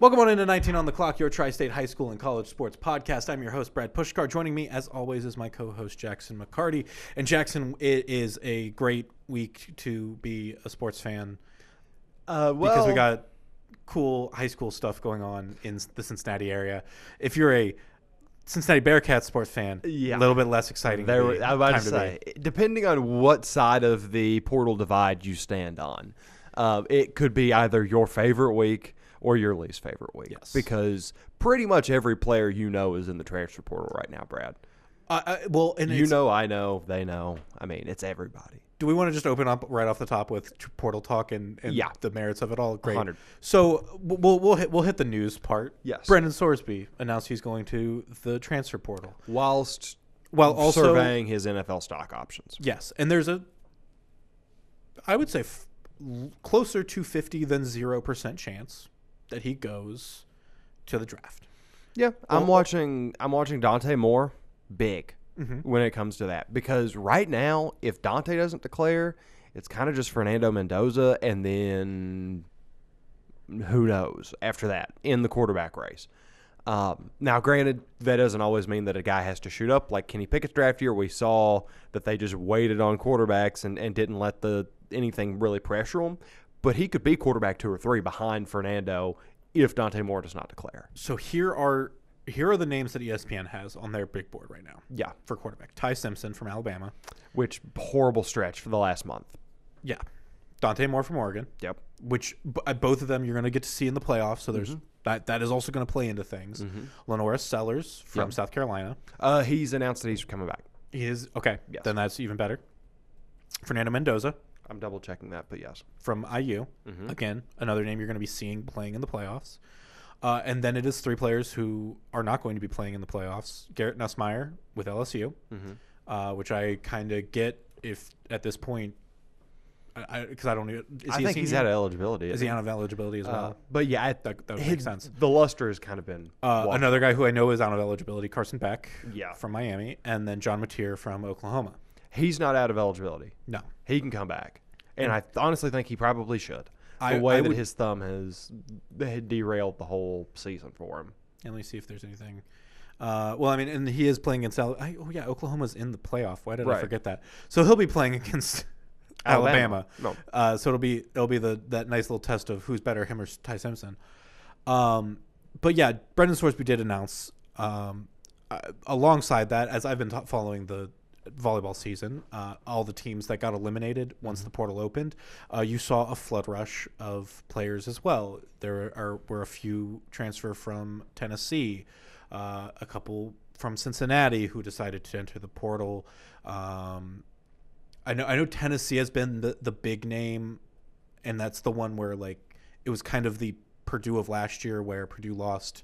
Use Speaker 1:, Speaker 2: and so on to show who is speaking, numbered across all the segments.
Speaker 1: Welcome on into 19 on the Clock, your Tri-State High School and College Sports podcast. I'm your host, Brad Pushkar. Joining me, as always, is my co-host, Jackson McCarty. And Jackson, it is a great week to be a sports fan because we got cool high school stuff going on in the Cincinnati area. If you're a Cincinnati Bearcats sports fan, a little bit less exciting.
Speaker 2: I was about to say, depending on what side of the portal divide you stand on, it could be either your favorite week or your least favorite week.
Speaker 1: Yes.
Speaker 2: Because pretty much every player you know is in the transfer portal right now, Brad. I know, they know. I mean, it's everybody.
Speaker 1: Do we want to just open up right off the top with portal talk and the merits of it all? Great.
Speaker 2: 100.
Speaker 1: So we'll hit the news part.
Speaker 2: Yes.
Speaker 1: Brendan Sorsby announced he's going to the transfer portal
Speaker 2: While
Speaker 1: also
Speaker 2: surveying his NFL stock options.
Speaker 1: Yes, and there's I would say closer to 50 than 0% chance that he goes to the draft.
Speaker 2: Yeah, I'm watching Dante Moore big when it comes to that, because right now, if Dante doesn't declare, it's kind of just Fernando Mendoza, and then who knows after that in the quarterback race. Now, granted, that doesn't always mean that a guy has to shoot up. Like Kenny Pickett's draft year, we saw that they just waited on quarterbacks and didn't let anything really pressure him. But he could be quarterback 2 or 3 behind Fernando if Dante Moore does not declare.
Speaker 1: So here are the names that ESPN has on their big board right now.
Speaker 2: Yeah.
Speaker 1: For quarterback. Ty Simpson from Alabama.
Speaker 2: Which horrible stretch for the last month.
Speaker 1: Yeah. Dante Moore from Oregon.
Speaker 2: Yep.
Speaker 1: Which both of them you're going to get to see in the playoffs. So there's that is also going to play into things. Lenoris Sellers from South Carolina.
Speaker 2: He's announced that he's coming back.
Speaker 1: He is? Okay.
Speaker 2: Yes.
Speaker 1: Then that's even better. Fernando Mendoza.
Speaker 2: I'm double checking that, but yes.
Speaker 1: From IU. Again, another name you're going to be seeing playing in the playoffs. And then it is 3 players who are not going to be playing in the playoffs. Garrett Nussmeier with LSU, which I kind of get if at this point, because I don't know.
Speaker 2: I think he's out of eligibility.
Speaker 1: Is he out of eligibility as well?
Speaker 2: But yeah,
Speaker 1: that would make sense.
Speaker 2: The luster has kind of been
Speaker 1: another guy who I know is out of eligibility, Carson Beck from Miami, and then John Mateer from Oklahoma.
Speaker 2: He's not out of eligibility.
Speaker 1: No.
Speaker 2: He can come back. And I honestly think he probably should. The way that his thumb has derailed the whole season for him.
Speaker 1: And let me see if there's anything. And he is playing against Oklahoma's in the playoff. Why did I forget that? So he'll be playing against Alabama.
Speaker 2: No.
Speaker 1: So it'll be that nice little test of who's better, him or Ty Simpson. But yeah, Brendan Sorsby did announce alongside that, as I've been following the volleyball season, all the teams that got eliminated once the portal opened, you saw a flood rush of players as well. There were a few transfer from Tennessee, a couple from Cincinnati who decided to enter the portal. I know Tennessee has been the big name, and that's the one where it was kind of the Purdue of last year, where Purdue lost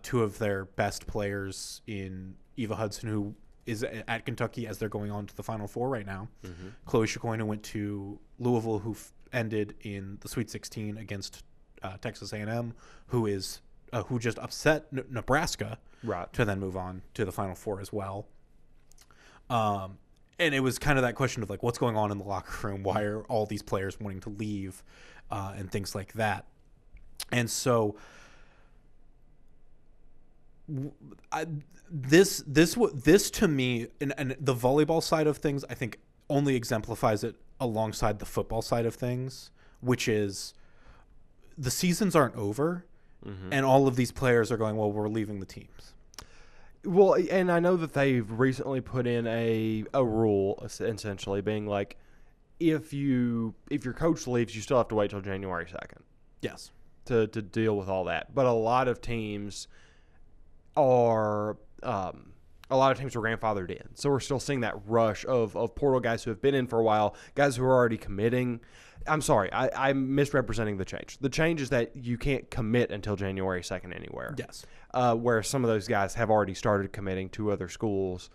Speaker 1: 2 of their best players in Eva Hudson, who is at Kentucky as they're going on to the Final Four right now. Chloe Chacoin, who went to Louisville, who ended in the Sweet 16 against Texas A&M, who just upset Nebraska to then move on to the Final Four as well. And it was kind of that question of what's going on in the locker room? Why are all these players wanting to leave and things like that? And so this to me, and the volleyball side of things, I think only exemplifies it alongside the football side of things, which is the seasons aren't over, and all of these players are going, well, we're leaving the teams.
Speaker 2: Well, and I know that they've recently put in a rule, essentially being if your coach leaves, you still have to wait till January 2nd.
Speaker 1: Yes.
Speaker 2: To deal with all that. But a lot of teams were grandfathered in. So we're still seeing that rush of portal guys who have been in for a while, guys who are already committing. I'm sorry, I'm misrepresenting the change. The change is that you can't commit until January 2nd anywhere.
Speaker 1: Yes.
Speaker 2: Where some of those guys have already started committing to other schools.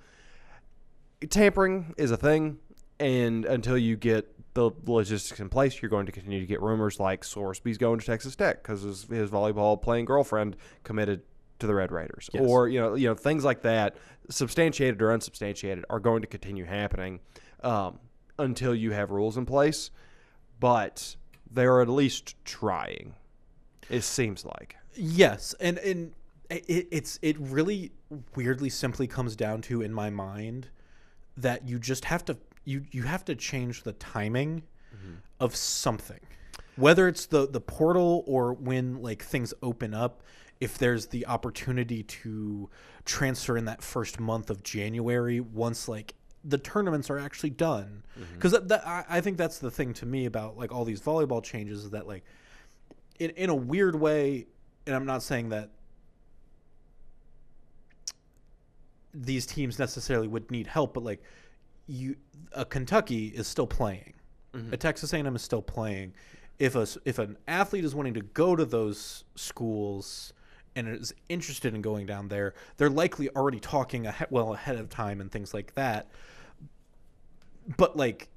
Speaker 2: Tampering is a thing, and until you get the logistics in place, you're going to continue to get rumors like Sorsby's going to Texas Tech because his volleyball playing girlfriend committed to the Red Raiders.
Speaker 1: Yes.
Speaker 2: Or things like that, substantiated or unsubstantiated, are going to continue happening until you have rules in place. But they're at least trying. It seems like.
Speaker 1: Yes, and it really weirdly simply comes down to, in my mind, that you just have to you have to change the timing of something, whether it's the portal or when like things open up. If there's the opportunity to transfer in that first month of January, once like the tournaments are actually done, because I think that's the thing to me about like all these volleyball changes, is that like in a weird way, and I'm not saying that these teams necessarily would need help, but like a Kentucky is still playing, a Texas A&M is still playing. If an athlete is wanting to go to those schools and is interested in going down there, they're likely already talking ahead of time and things like that. But like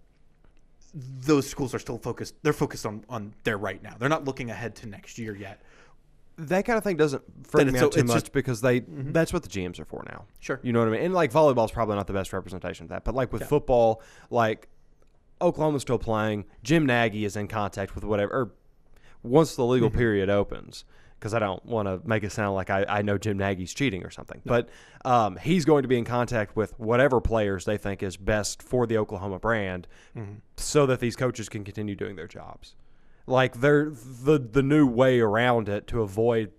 Speaker 1: those schools are still focused. They're focused on their right now. They're not looking ahead to next year yet.
Speaker 2: That kind of thing doesn't freak me out too much because that's what the GMs are for now.
Speaker 1: Sure.
Speaker 2: You know what I mean? And like volleyball's probably not the best representation of that. But like with football, like Oklahoma's still playing. Jim Nagy is in contact with whatever, or once the legal period opens, because I don't want to make it sound like I know Jim Nagy's cheating or something. No. But he's going to be in contact with whatever players they think is best for the Oklahoma brand so that these coaches can continue doing their jobs. Like they're the new way around it to avoid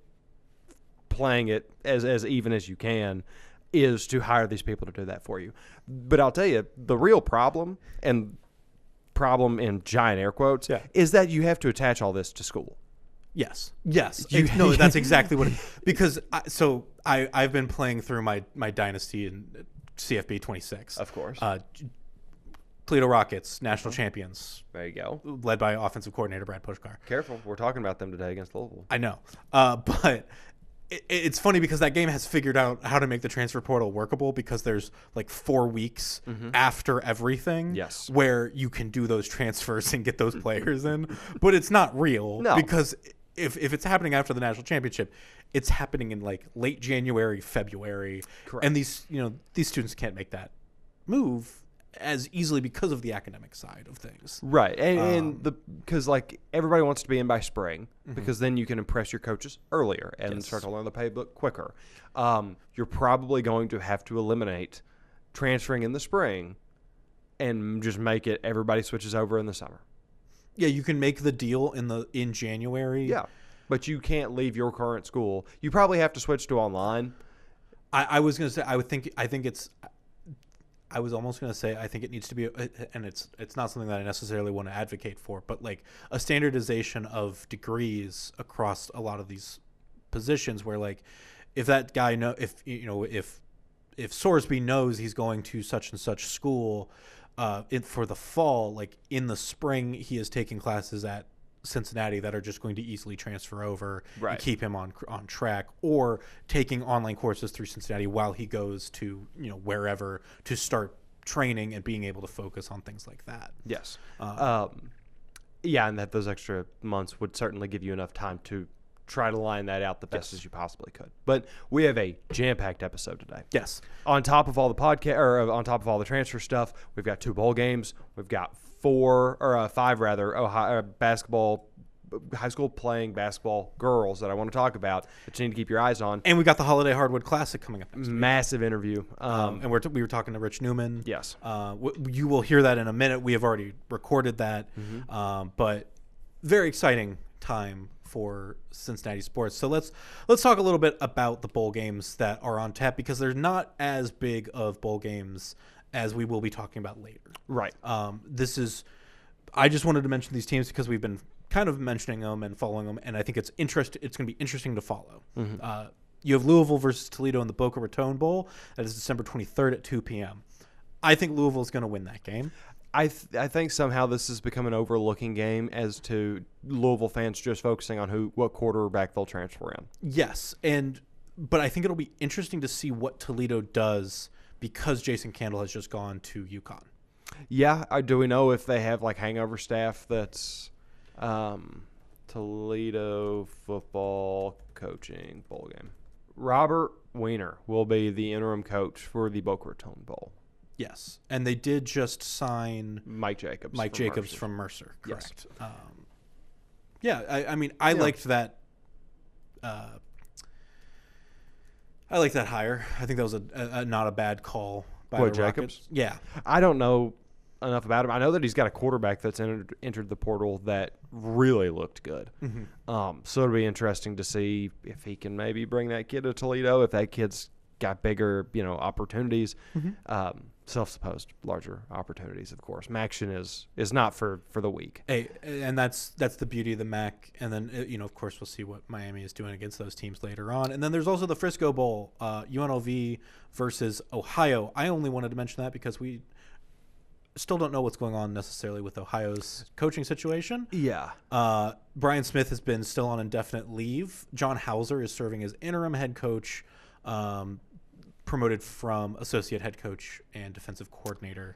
Speaker 2: playing it as even as you can is to hire these people to do that for you. But I'll tell you, the real problem, and problem in giant air quotes, is that you have to attach all this to school.
Speaker 1: Yes. No, that's exactly what because I've been playing through my dynasty in CFB 26.
Speaker 2: Of course.
Speaker 1: Toledo Rockets, national champions.
Speaker 2: There you go.
Speaker 1: Led by offensive coordinator Brad Pushkar.
Speaker 2: Careful. We're talking about them today against Louisville.
Speaker 1: I know. But it's funny because that game has figured out how to make the transfer portal workable, because there's like 4 weeks after everything where you can do those transfers and get those players in. But it's not real because if it's happening after the national championship, it's happening in like late January, February.
Speaker 2: Correct.
Speaker 1: And these students can't make that move as easily because of the academic side of things.
Speaker 2: Right. And because like everybody wants to be in by spring because then you can impress your coaches earlier and start to learn the playbook quicker. You're probably going to have to eliminate transferring in the spring and just make it everybody switches over in the summer.
Speaker 1: Yeah, you can make the deal in January.
Speaker 2: Yeah. But you can't leave your current school. You probably have to switch to online.
Speaker 1: I was going to say I was almost going to say I think it needs to be, and it's not something that I necessarily want to advocate for, but like a standardization of degrees across a lot of these positions, where like if that guy if Sorsby knows he's going to such and such school for the fall, like in the spring he is taking classes at Cincinnati that are just going to easily transfer over and keep him on track, or taking online courses through Cincinnati while he goes to wherever to start training and being able to focus on things like that.
Speaker 2: Yes. And that those extra months would certainly give you enough time to try to line that out the best as you possibly could. But we have a jam-packed episode today.
Speaker 1: Yes.
Speaker 2: On top of all the on top of all the transfer stuff, we've got 2 bowl games. We've got 5 Ohio basketball, high school playing basketball girls that I want to talk about that you need to keep your eyes on.
Speaker 1: And we got the Holiday Hardwood Classic coming up next week.
Speaker 2: Massive interview.
Speaker 1: And we were talking to Rich Neumann.
Speaker 2: Yes.
Speaker 1: You will hear that in a minute. We have already recorded that. But very exciting time for Cincinnati sports. So let's talk a little bit about the bowl games that are on tap, because they're not as big of bowl games as we will be talking about later. Right. I just wanted to mention these teams because we've been kind of mentioning them and following them, and I think it's going to be interesting to follow. You have Louisville versus Toledo in the Boca Raton Bowl. That is December 23rd at 2 p.m. I think Louisville's going to win that game.
Speaker 2: I think somehow this has become an overlooking game as to Louisville fans just focusing on what quarterback they'll transfer in.
Speaker 1: Yes, but I think it'll be interesting to see what Toledo does, because Jason Candle has just gone to UConn.
Speaker 2: Yeah, do we know if they have like hangover staff that's Toledo football coaching bowl game? Robert Weiner will be the interim coach for the Boca Raton Bowl.
Speaker 1: Yes, and they did just sign
Speaker 2: Mike Jacobs
Speaker 1: from Mercer. Correct. I liked that I like that hire. I think that was a not a bad call by
Speaker 2: Boyd
Speaker 1: the Rockets.
Speaker 2: Jacobs?
Speaker 1: Yeah.
Speaker 2: I don't know enough about him. I know that he's got a quarterback that's entered the portal that really looked good. So it'll be interesting to see if he can maybe bring that kid to Toledo, if that kid's got bigger, opportunities. Self-supposed larger opportunities, of course. MACtion is not for the weak.
Speaker 1: Hey, and that's the beauty of the MAC. And then, of course, we'll see what Miami is doing against those teams later on. And then there's also the Frisco Bowl, UNLV versus Ohio. I only wanted to mention that because we still don't know what's going on necessarily with Ohio's coaching situation.
Speaker 2: Yeah.
Speaker 1: Brian Smith has been still on indefinite leave. John Hauser is serving as interim head coach, promoted from associate head coach and defensive coordinator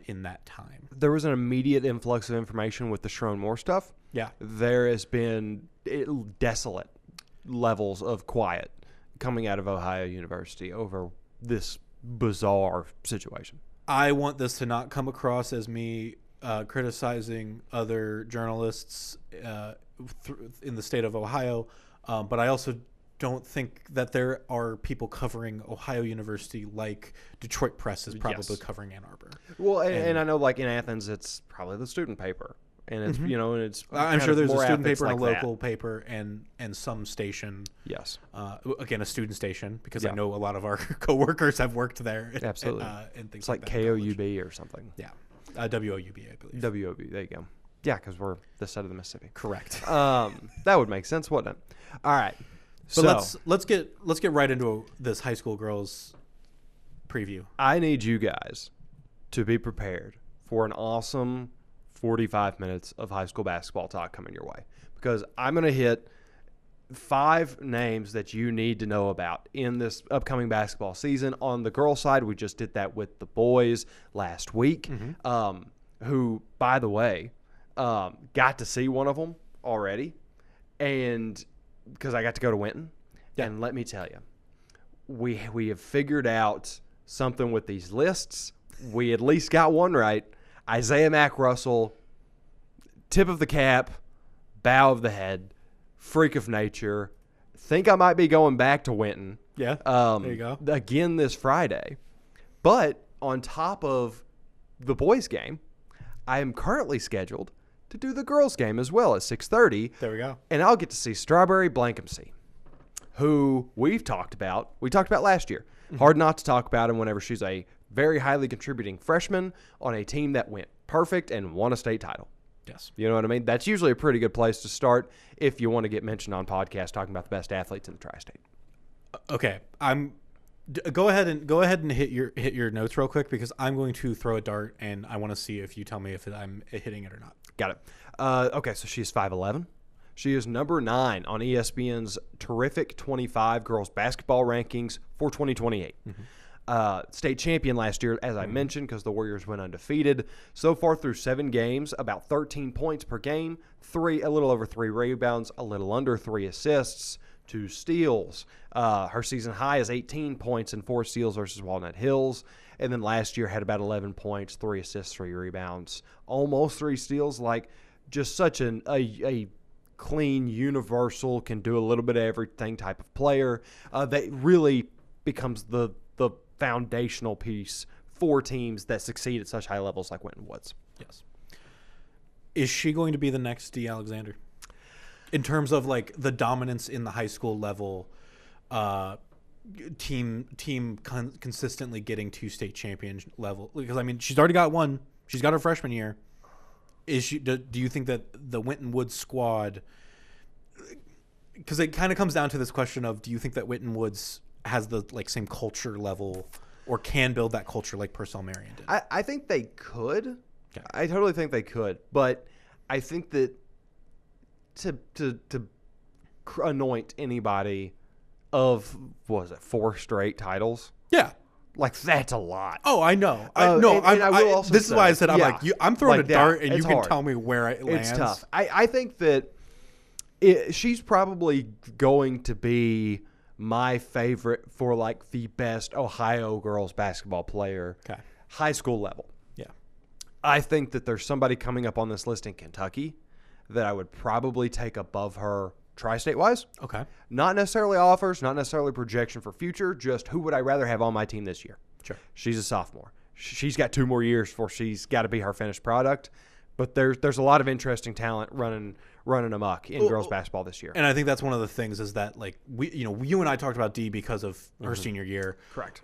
Speaker 1: in that time.
Speaker 2: There was an immediate influx of information with the Sherrone Moore stuff.
Speaker 1: Yeah.
Speaker 2: There has been desolate levels of quiet coming out of Ohio University over this bizarre situation.
Speaker 1: I want this to not come across as me criticizing other journalists in the state of Ohio, but I also don't think that there are people covering Ohio University like Detroit Press is probably covering Ann Arbor.
Speaker 2: Well, and I know, like in Athens, it's probably the student paper, and it's and it's.
Speaker 1: I'm sure there's a student paper
Speaker 2: like
Speaker 1: and a local paper and some station.
Speaker 2: Yes.
Speaker 1: Again, a student station because I know a lot of our coworkers have worked there.
Speaker 2: Absolutely.
Speaker 1: And things
Speaker 2: it's like KOUB or something.
Speaker 1: Yeah. WOUB, I believe.
Speaker 2: WOB. There you go. Yeah, because we're this side of the Mississippi.
Speaker 1: Correct.
Speaker 2: That would make sense, wouldn't it? All right.
Speaker 1: But let's get right into this high school girls preview.
Speaker 2: I need you guys to be prepared for an awesome 45 minutes of high school basketball talk coming your way, because I'm going to hit 5 names that you need to know about in this upcoming basketball season. On the girls' side, we just did that with the boys last week, who, by the way, got to see one of them already, and because I got to go to Winton. Yeah. And let me tell you, we have figured out something with these lists. We at least got one right. Isaiah Mack Russell, tip of the cap, bow of the head, freak of nature. Think I might be going back to Winton.
Speaker 1: Yeah, there you go.
Speaker 2: Again this Friday. But on top of the boys' game, I am currently scheduled to do the girls' game as well at 6:30.
Speaker 1: There we go.
Speaker 2: And I'll get to see Strawberry Blankenship, who we talked about last year. Hard not to talk about him whenever she's a very highly contributing freshman on a team that went perfect and won a state title.
Speaker 1: Yes.
Speaker 2: You know what I mean? That's usually a pretty good place to start if you want to get mentioned on podcasts talking about the best athletes in the tri-state.
Speaker 1: Okay. Go ahead and hit your notes real quick, because I'm going to throw a dart and I want to see if you tell me if I'm hitting it or not.
Speaker 2: Got it. Okay, so she's 5'11". She is number 9 on ESPN's terrific 25 girls basketball rankings for 2028. State champion last year, as I mentioned, because the Warriors went undefeated. So far through 7 games, about 13 points per game, a little over 3 rebounds, a little under 3 assists, 2 steals. Her season high is 18 points and 4 steals versus Walnut Hills. And then last year had about 11 points, 3 assists, 3 rebounds, almost 3 steals. Like, just such a clean, universal, can do a little bit of everything type of player that really becomes the foundational piece for teams that succeed at such high levels like Winton Woods.
Speaker 1: Yes. Is she going to be the next Dee Alexander in terms of like the dominance in the high school level, team consistently getting to state champion level? Because I mean, she's already got one. She's got her freshman year. Is she? Do you think that the Winton Woods squad? Because it kind of comes down to this question of, do you think that Winton Woods has the same culture level, or can build that culture like Purcell Marion did?
Speaker 2: I think they could.
Speaker 1: Okay.
Speaker 2: I totally think they could, but I think that to anoint anybody of, what was it, 4 straight titles?
Speaker 1: Yeah.
Speaker 2: Like, that's a lot.
Speaker 1: Oh, I know. This is why I said, I'm throwing a dart, and you can tell me where it lands.
Speaker 2: It's tough. I think that she's probably going to be my favorite for the best Ohio girls basketball player, high school level.
Speaker 1: Yeah.
Speaker 2: I think that there's somebody coming up on this list in Kentucky that I would probably take above her tri-state wise.
Speaker 1: Okay.
Speaker 2: Not necessarily offers, not necessarily projection for future, just who would I rather have on my team this year?
Speaker 1: Sure.
Speaker 2: She's a sophomore. She's got 2 more years before she's got to be her finished product. But there's a lot of interesting talent running amok in girls basketball this year.
Speaker 1: And I think that's one of the things is that, like, you and I talked about Dee because of her senior year.
Speaker 2: Correct.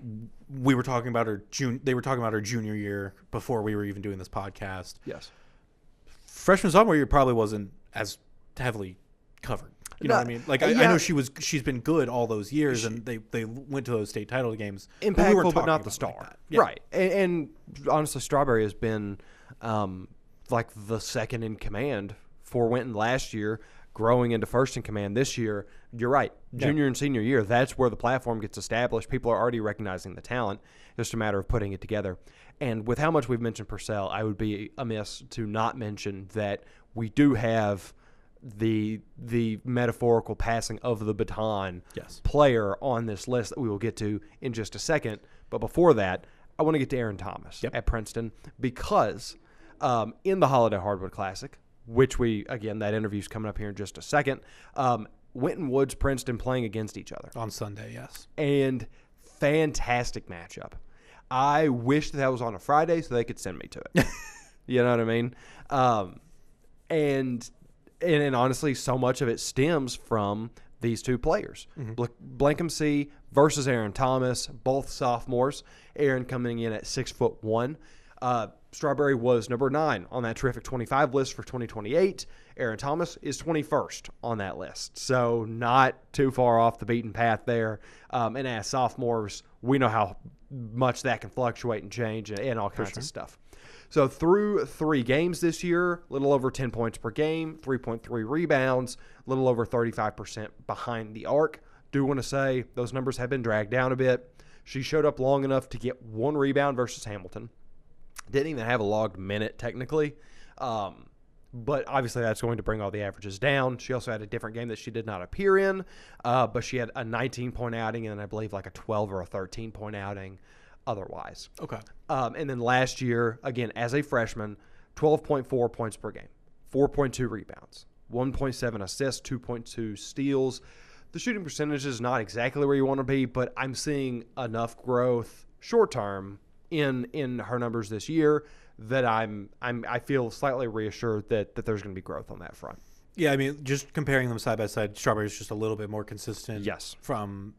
Speaker 1: We were talking about her they were talking about her junior year before we were even doing this podcast.
Speaker 2: Yes.
Speaker 1: Freshman sophomore year probably wasn't as heavily covered. You know what I mean? Like, I know she's been good all those years, and they went to those state title games.
Speaker 2: Impactful, but not the star.
Speaker 1: Like yeah.
Speaker 2: Right. And honestly, Strawberry has been like the second in command for Winton last year, growing into first in command this year. You're right. Junior and senior year, that's where the platform gets established. People are already recognizing the talent. Just a matter of putting it together. And with how much we've mentioned Purcell, I would be amiss to not mention that we do have the metaphorical passing of the baton player on this list that we will get to in just a second. But before that, I want to get to Erin Thomas at Princeton because in the Holiday Hardwood Classic, which that interview's coming up here in just a second, Winton Woods, Princeton playing against each other.
Speaker 1: On Sunday, yes.
Speaker 2: And fantastic matchup. I wish that was on a Friday so they could send me to it. You know what I mean? And honestly, so much of it stems from these two players. Blankensee versus Erin Thomas, both sophomores. Erin coming in at 6'1". Strawberry was number 9 on that terrific 25 list for 2028. Erin Thomas is 21st on that list. So not too far off the beaten path there. And as sophomores, we know how much that can fluctuate and change and all kinds of stuff. So through 3 games this year, a little over 10 points per game, 3.3 rebounds, a little over 35% behind the arc. Do want to say those numbers have been dragged down a bit. She showed up long enough to get 1 rebound versus Hamilton. Didn't even have a logged minute technically. But obviously that's going to bring all the averages down. She also had a different game that she did not appear in. But she had a 19-point outing and I believe like a 12 or a 13-point outing otherwise.
Speaker 1: Okay.
Speaker 2: And then last year, again, as a freshman, 12.4 points per game, 4.2 rebounds, 1.7 assists, 2.2 steals. The shooting percentage is not exactly where you want to be, but I'm seeing enough growth short term in her numbers this year that I feel slightly reassured that there's going to be growth on that front.
Speaker 1: Yeah, I mean, just comparing them side by side, Strawberry is just a little bit more consistent.
Speaker 2: Yes.
Speaker 1: From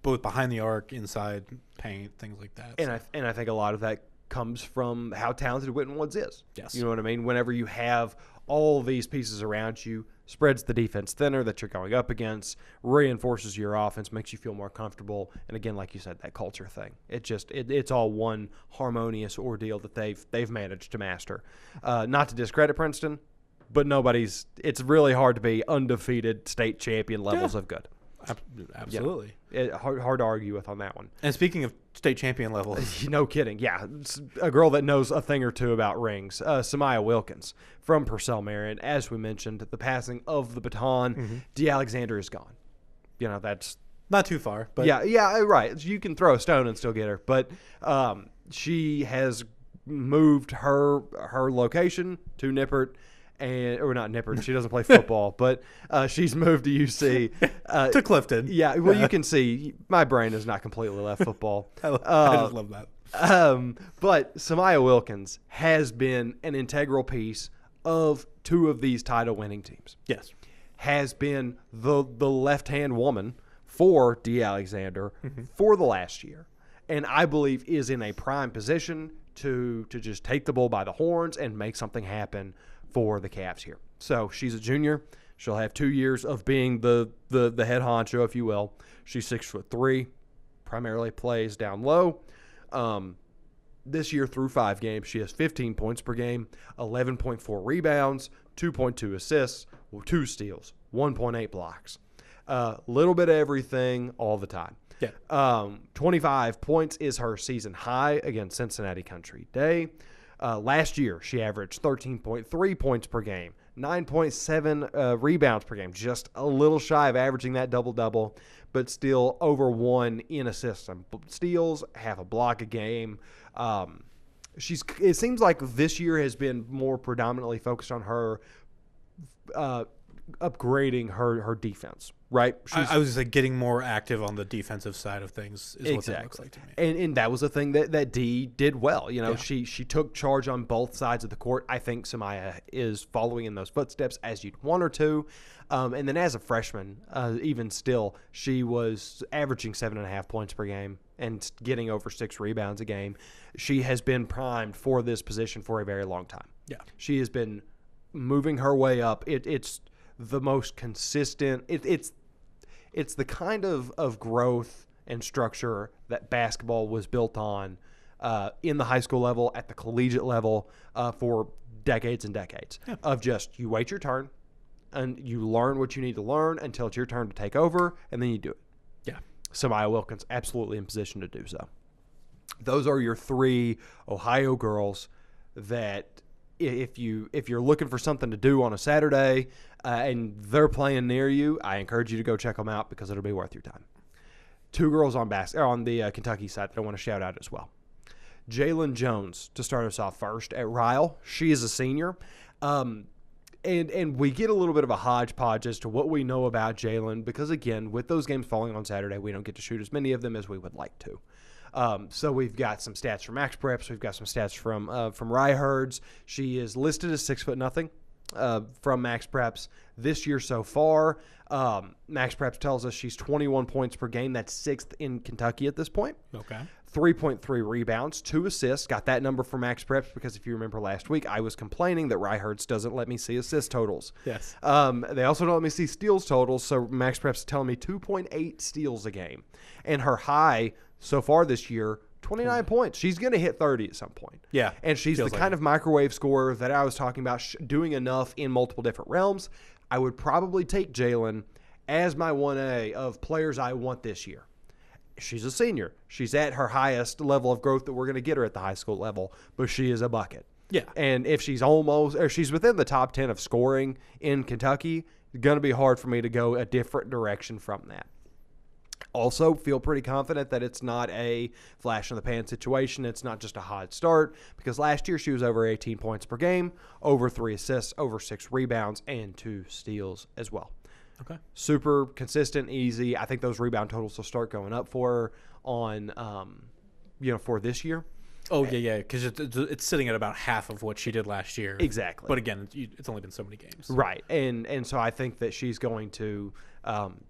Speaker 1: both behind the arc, inside paint, things like that.
Speaker 2: And I think a lot of that comes from how talented Winton Woods is.
Speaker 1: Yes.
Speaker 2: You know what I mean? Whenever you have all these pieces around you, spreads the defense thinner that you're going up against, reinforces your offense, makes you feel more comfortable. And again, like you said, that culture thing. It's all one harmonious ordeal that they've managed to master. Not to discredit Princeton, but it's really hard to be undefeated state champion levels of good.
Speaker 1: Absolutely.
Speaker 2: Yeah. Hard to argue with on that one.
Speaker 1: And speaking of state champion levels.
Speaker 2: No kidding. Yeah. It's a girl that knows a thing or two about rings. Samaya Wilkins from Purcell Marion. As we mentioned, the passing of the baton. Dee Alexander is gone. You know, that's
Speaker 1: not too far. But
Speaker 2: yeah, right. You can throw a stone and still get her. But she has moved her location to Nippert. Or not Nippert. She doesn't play football, but she's moved to UC.
Speaker 1: To Clifton.
Speaker 2: Yeah, well, you can see my brain has not completely left football.
Speaker 1: I just love that.
Speaker 2: But Samaya Wilkins has been an integral piece of 2 of these title-winning teams.
Speaker 1: Yes.
Speaker 2: Has been the left-hand woman for Dee Alexander for the last year. And I believe is in a prime position to just take the bull by the horns and make something happen for the Cavs here. So she's a junior. She'll have 2 years of being the head honcho, if you will. She's 6'3", primarily plays down low. This year through 5 games, she has 15 points per game, 11.4 rebounds, 2.2 assists, 2 steals, 1.8 blocks. Little bit of everything all the time.
Speaker 1: Yeah.
Speaker 2: 25 points is her season high against Cincinnati Country Day. Last year, she averaged 13.3 points per game, 9.7 rebounds per game, just a little shy of averaging that double-double, but still over 1 in assists and steals, half a block a game. It seems like this year has been more predominantly focused on her upgrading her defense, right?
Speaker 1: I was like getting more active on the defensive side of things is what that looks like to me.
Speaker 2: And that was the thing that Dee did well. You know, she took charge on both sides of the court. I think Samaya is following in those footsteps as you'd want her to. And then as a freshman, even still, she was averaging 7.5 points per game and getting over 6 rebounds a game. She has been primed for this position for a very long time.
Speaker 1: Yeah.
Speaker 2: She has been moving her way up. It's the most consistent. It's the kind of growth and structure that basketball was built on in the high school level, at the collegiate level, for decades and decades. Yeah. Of just, you wait your turn and you learn what you need to learn until it's your turn to take over, and then you do it.
Speaker 1: Yeah.
Speaker 2: Samaya Wilkins absolutely in position to do so. Those are your 3 Ohio girls that if you're looking for something to do on a Saturday and they're playing near you, I encourage you to go check them out because it'll be worth your time. 2 girls on the Kentucky side that I want to shout out as well. Jalen Jones, to start us off first at Ryle. She is a senior. And we get a little bit of a hodgepodge as to what we know about Jalen because, again, with those games falling on Saturday, we don't get to shoot as many of them as we would like to. So we've got some stats from Max Preps. We've got some stats from Ryherds. She is listed as 6'0" from Max Preps this year so far. Max Preps tells us she's 21 points per game. That's 6th in Kentucky at this point.
Speaker 1: Okay.
Speaker 2: 3.3 rebounds, 2 assists. Got that number from Max Preps because if you remember last week, I was complaining that Ryherds doesn't let me see assist totals.
Speaker 1: Yes.
Speaker 2: They also don't let me see steals totals, so Max Preps is telling me 2.8 steals a game. And her high so far this year, 29 points. She's going to hit 30 at some point.
Speaker 1: Yeah.
Speaker 2: And she's the kind of microwave scorer that I was talking about, doing enough in multiple different realms. I would probably take Jalen as my 1A of players I want this year. She's a senior. She's at her highest level of growth that we're going to get her at the high school level, but she is a bucket.
Speaker 1: Yeah.
Speaker 2: And if she's she's within the top 10 of scoring in Kentucky, it's going to be hard for me to go a different direction from that. Also, feel pretty confident that it's not a flash in the pan situation. It's not just a hot start because last year she was over 18 points per game, over 3 assists, over 6 rebounds, and 2 steals as well.
Speaker 1: Okay.
Speaker 2: Super consistent, easy. I think those rebound totals will start going up for her on, for this year.
Speaker 1: Oh, yeah, because it's sitting at about half of what she did last year.
Speaker 2: Exactly.
Speaker 1: But again, it's only been so many games.
Speaker 2: Right. And so I think that she's going to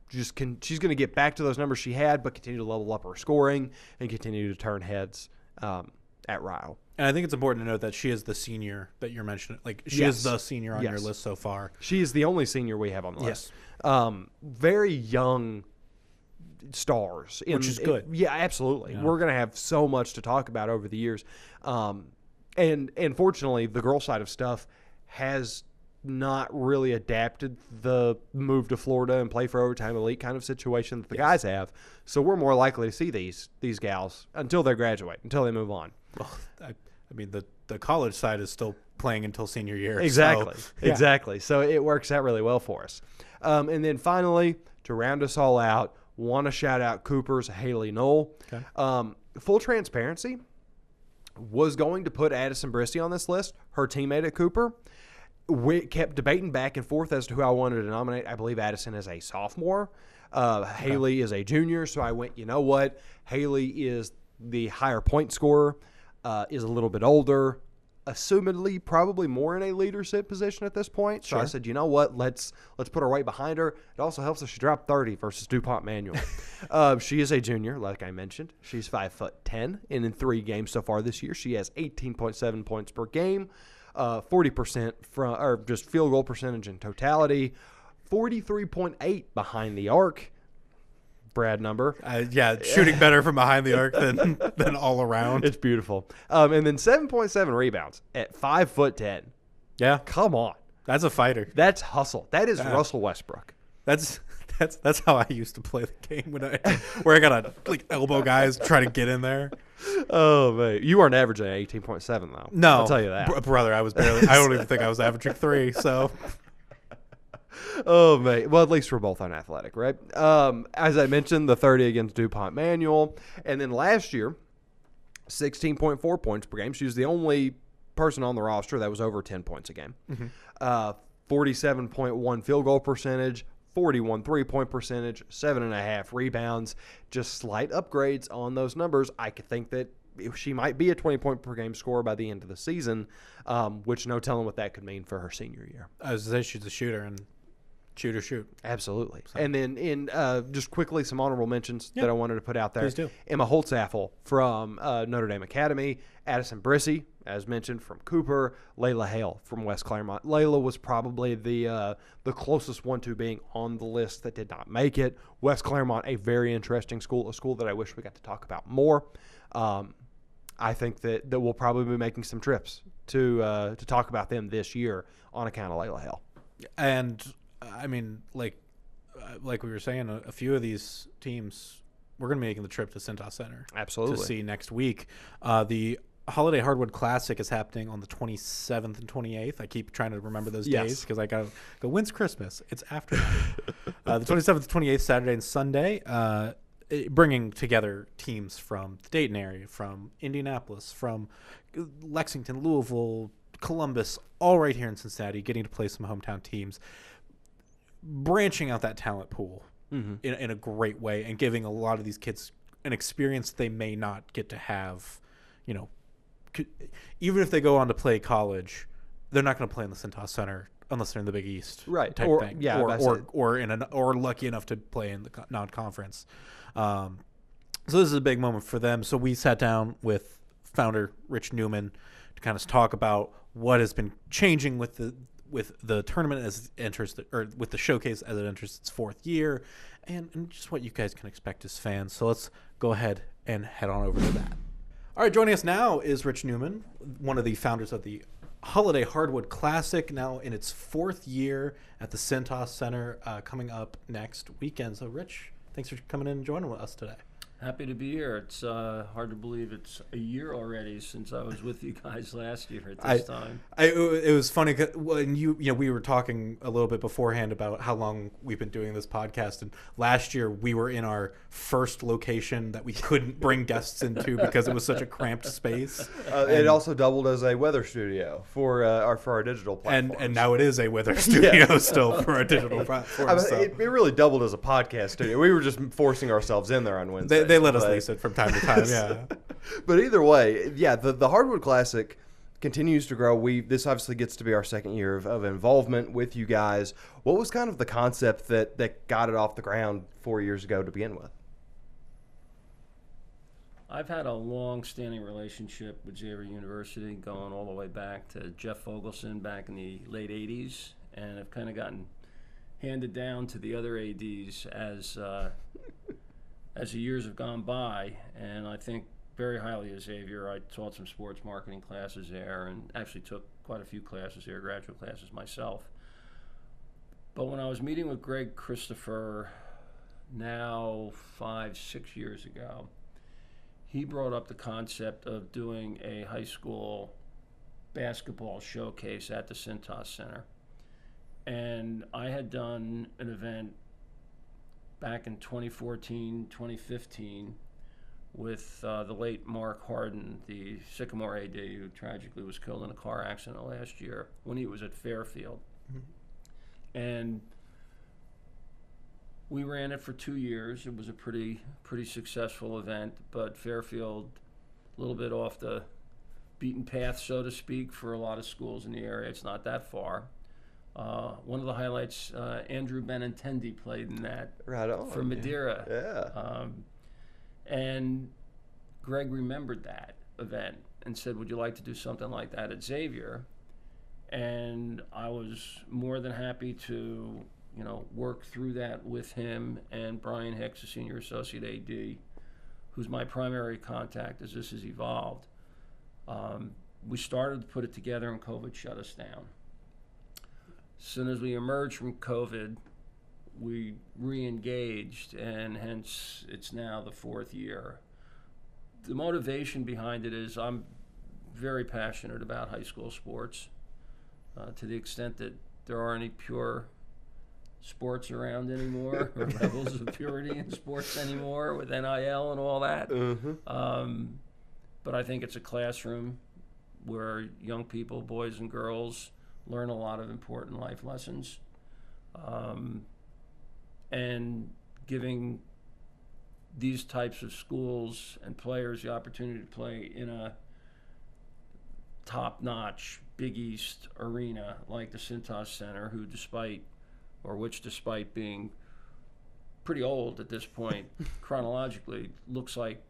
Speaker 2: she's going to get back to those numbers she had, but continue to level up her scoring and continue to turn heads at Ryle.
Speaker 1: And I think it's important to note that she is the senior that you're mentioning. Like, she is the senior on your list so far.
Speaker 2: She is the only senior we have on the list. Very young stars.
Speaker 1: Which is good.
Speaker 2: Yeah, absolutely. Yeah. We're going to have so much to talk about over the years. And fortunately, the girl side of stuff has not really adapted the move to Florida and play for overtime elite kind of situation that the guys have. So we're more likely to see these gals until they graduate, until they move on.
Speaker 1: Well, I mean, the college side is still playing until senior year.
Speaker 2: Exactly.
Speaker 1: So, yeah.
Speaker 2: Exactly. So it works out really well for us. And then finally, to round us all out, want to shout out Cooper's Haley Knoll. Okay. Full transparency, was going to put Addison Bristy on this list, her teammate at Cooper. We kept debating back and forth as to who I wanted to nominate. I believe Addison is a sophomore. Haley is a junior, so I went, you know what? Haley is the higher point scorer, is a little bit older, assumedly probably more in a leadership position at this point. So I said, you know what? Let's put her right behind her. It also helps if she dropped 30 versus DuPont Manual. She is a junior, like I mentioned. She's 5'10", and in 3 games so far this year, she has 18.7 points per game. 40% from, or just field goal percentage in totality, 43.8 behind the arc. Brad number.
Speaker 1: Shooting better from behind the arc than all around.
Speaker 2: It's beautiful. And then 7.7 rebounds at 5'10".
Speaker 1: Yeah.
Speaker 2: Come on.
Speaker 1: That's a fighter.
Speaker 2: That's hustle. That is Russell Westbrook.
Speaker 1: That's how I used to play the game where I gotta elbow guys try to get in there.
Speaker 2: Oh man, you weren't averaging 18.7 though.
Speaker 1: No,
Speaker 2: I'll tell you that,
Speaker 1: brother. I was barely. I don't even think I was averaging 3. So,
Speaker 2: oh man. Well, at least we're both unathletic, right? As I mentioned, the 30 against DuPont Manual, and then last year, 16.4 points per game. She was the only person on the roster that was over 10 points a game. Mm-hmm. 47.1 field goal percentage, 41 3-point percentage, 7.5 rebounds. Just slight upgrades on those numbers. I could think that she might be a 20-point per game scorer by the end of the season, which no telling what that could mean for her senior year.
Speaker 1: I was going to say she's a shooter, and shoot.
Speaker 2: Absolutely. So. And then in just quickly some honorable mentions that I wanted to put out there.
Speaker 1: Please do.
Speaker 2: Emma Holtzaffel from Notre Dame Academy, Addison Brissy, as mentioned, from Cooper, Layla Hale from West Claremont. Layla was probably the closest one to being on the list that did not make it. West Claremont, a very interesting school, a school that I wish we got to talk about more. I think that we'll probably be making some trips to talk about them this year on account of Layla Hale.
Speaker 1: And I mean, like we were saying, a few of these teams, we're going to be making the trip to Cintas Center.
Speaker 2: Absolutely.
Speaker 1: To see next week. The Holiday Hardwood Classic is happening on the 27th and 28th. I keep trying to remember those days because I got to go, when's Christmas? It's after that. The 27th and 28th, Saturday and Sunday, bringing together teams from the Dayton area, from Indianapolis, from Lexington, Louisville, Columbus, all right here in Cincinnati, getting to play some hometown teams, branching out that talent pool in a great way and giving a lot of these kids an experience they may not get to have, even if they go on to play college, they're not going to play in the Cintas Center unless they're in the Big East,
Speaker 2: right?
Speaker 1: Type
Speaker 2: or
Speaker 1: thing.
Speaker 2: Yeah,
Speaker 1: or lucky enough to play in the non-conference. So this is a big moment for them. So we sat down with founder Rich Neumann to kind of talk about what has been changing with the tournament as it enters with the showcase as it enters its fourth year, and just what you guys can expect as fans. So let's go ahead and head on over to that. All right, joining us now is Rich Neumann, one of the founders of the Holiday Hardwood Classic, now in its fourth year at the Cintas Center, coming up next weekend. So, Rich, thanks for coming in and joining us today.
Speaker 3: Happy to be here. It's hard to believe it's a year already since I was with you guys last year at this time.
Speaker 1: It was funny when we were talking a little bit beforehand about how long we've been doing this podcast, and last year we were in our first location that we couldn't bring guests into because it was such a cramped space.
Speaker 2: It also doubled as a weather studio for our digital platform,
Speaker 1: and now it is a weather studio still for our digital platform.
Speaker 2: It really doubled as a podcast studio. We were just forcing ourselves in there on Wednesday.
Speaker 1: They let us lease it from time to time, yeah.
Speaker 2: But either way, the Hardwood Classic continues to grow. This obviously gets to be our second year of involvement with you guys. What was kind of the concept that got it off the ground 4 years ago to begin with?
Speaker 3: I've had a long-standing relationship with Xavier University going all the way back to Jeff Fogelson back in the late 80s, and I've kind of gotten handed down to the other ADs as the years have gone by, and I think very highly of Xavier. I taught some sports marketing classes there and actually took quite a few classes there, graduate classes myself. But when I was meeting with Greg Christopher now 5-6 years ago, he brought up the concept of doing a high school basketball showcase at the Cintas Center. And I had done an event back in 2014, 2015 with the late Mark Harden, the Sycamore AD, who tragically was killed in a car accident last year when he was at Fairfield. Mm-hmm. And we ran it for 2 years. It was a pretty successful event, but Fairfield, a little bit off the beaten path, so to speak, for a lot of schools in the area. It's not that far. One of the highlights, Andrew Benintendi played in that for Madeira.
Speaker 2: Yeah.
Speaker 3: And Greg remembered that event and said, would you like to do something like that at Xavier? And I was more than happy to, work through that with him and Brian Hicks, the senior associate AD, who's my primary contact as this has evolved. We started to put it together and COVID shut us down. As soon as we emerged from COVID, we re-engaged, and hence it's now the fourth year. The motivation behind it is I'm very passionate about high school sports to the extent that there aren't any pure sports around anymore, or levels of purity in sports anymore with NIL and all that. Mm-hmm. But I think it's a classroom where young people, boys and girls, learn a lot of important life lessons, and giving these types of schools and players the opportunity to play in a top-notch Big East arena like the Cintas Center, which despite being pretty old at this point chronologically, looks like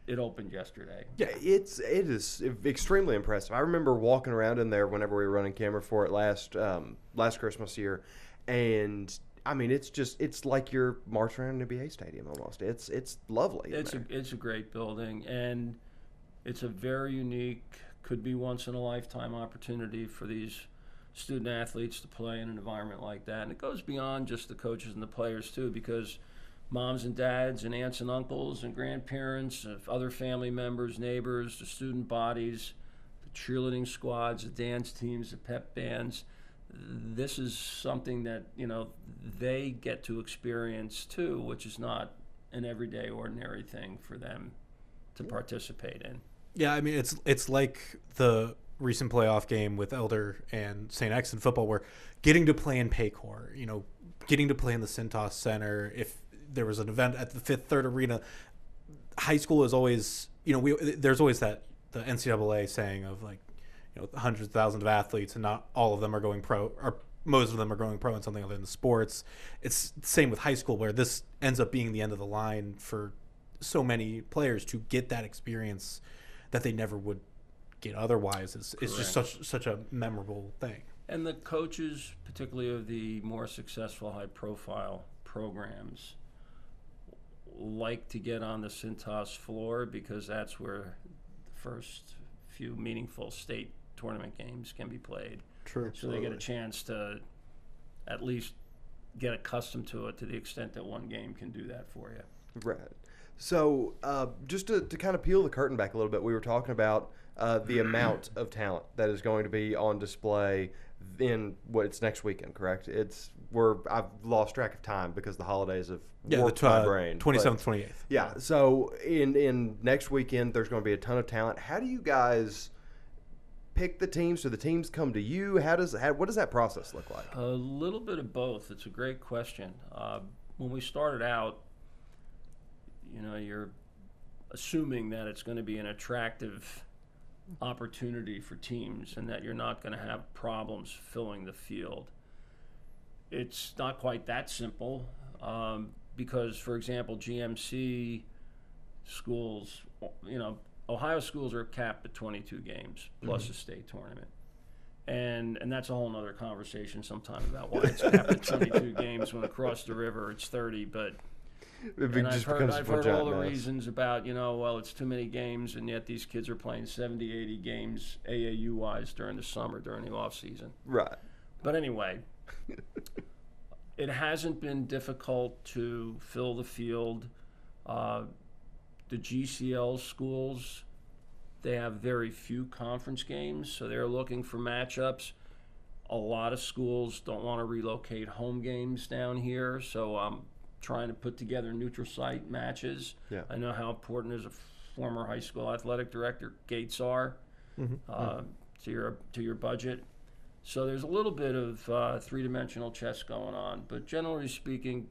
Speaker 3: it opened yesterday.
Speaker 2: Yeah, it is extremely impressive. I remember walking around in there whenever we were running camera for it last Christmas year, and I mean it's like you're marching around an NBA stadium almost. It's lovely.
Speaker 3: It's a great building, and it's a very unique, could be once in a lifetime opportunity for these student athletes to play in an environment like that. And it goes beyond just the coaches and the players too, because moms and dads and aunts and uncles and grandparents, and other family members, neighbors, the student bodies, the cheerleading squads, the dance teams, the pep bands. This is something that, they get to experience too, which is not an everyday ordinary thing for them to participate in.
Speaker 1: Yeah, I mean, it's like the recent playoff game with Elder and St. X in football, where getting to play in Paycor, getting to play in the Cintas Center, if there was an event at the Fifth Third Arena, high school is always, there's always the NCAA saying of like, hundreds of thousands of athletes and not all of them are going pro, or most of them are going pro in something other than sports. It's the same with high school, where this ends up being the end of the line for so many players to get that experience that they never would get otherwise. It's just such a memorable thing.
Speaker 3: And the coaches, particularly of the more successful high-profile programs, like to get on the Cintas floor because that's where the first few meaningful state tournament games can be played.
Speaker 1: True.
Speaker 3: So they get a chance to at least get accustomed to it to the extent that one game can do that for you.
Speaker 2: Right. So just to kind of peel the curtain back a little bit, we were talking about the amount of talent that is going to be on display in it's next weekend, correct? I've lost track of time because the holidays have warped my brain.
Speaker 1: 27th, 28th.
Speaker 2: Yeah. So in next weekend, there's going to be a ton of talent. How do you guys pick the teams? Do the teams come to you? What does that process look like?
Speaker 3: A little bit of both. It's a great question. When we started out, you're assuming that it's going to be an attractive opportunity for teams and that you're not going to have problems filling the field. It's not quite that simple because, for example, GMC schools, Ohio schools are capped at 22 games plus a state tournament. And that's a whole other conversation sometime about why it's capped at 22 games when across the river it's 30, but I've heard all the reasons about, it's too many games, and yet these kids are playing 70, 80 games AAU-wise during the summer, during the off-season.
Speaker 2: Right.
Speaker 3: But anyway, it hasn't been difficult to fill the field. The GCL schools, they have very few conference games, so they're looking for matchups. A lot of schools don't want to relocate home games down here, so trying to put together neutral site matches. Yeah. I know how important as a former high school athletic director gates are to your budget. So there's a little bit of three-dimensional chess going on, but generally speaking,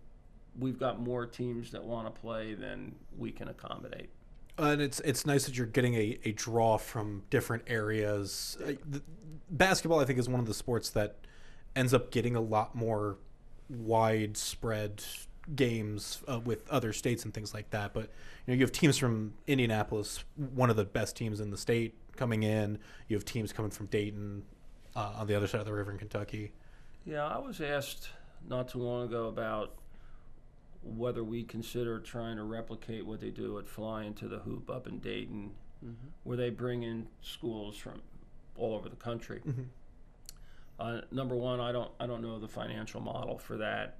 Speaker 3: we've got more teams that want to play than we can accommodate.
Speaker 1: And it's nice that you're getting a draw from different areas. Basketball, I think, is one of the sports that ends up getting a lot more widespread games with other states and things like that. But you have teams from Indianapolis, one of the best teams in the state, coming in. You have teams coming from Dayton on the other side of the river in Kentucky.
Speaker 3: Yeah, I was asked not too long ago about whether we consider trying to replicate what they do at Flying to the Hoop up in Dayton, where they bring in schools from all over the country. Number one, I don't know the financial model for that.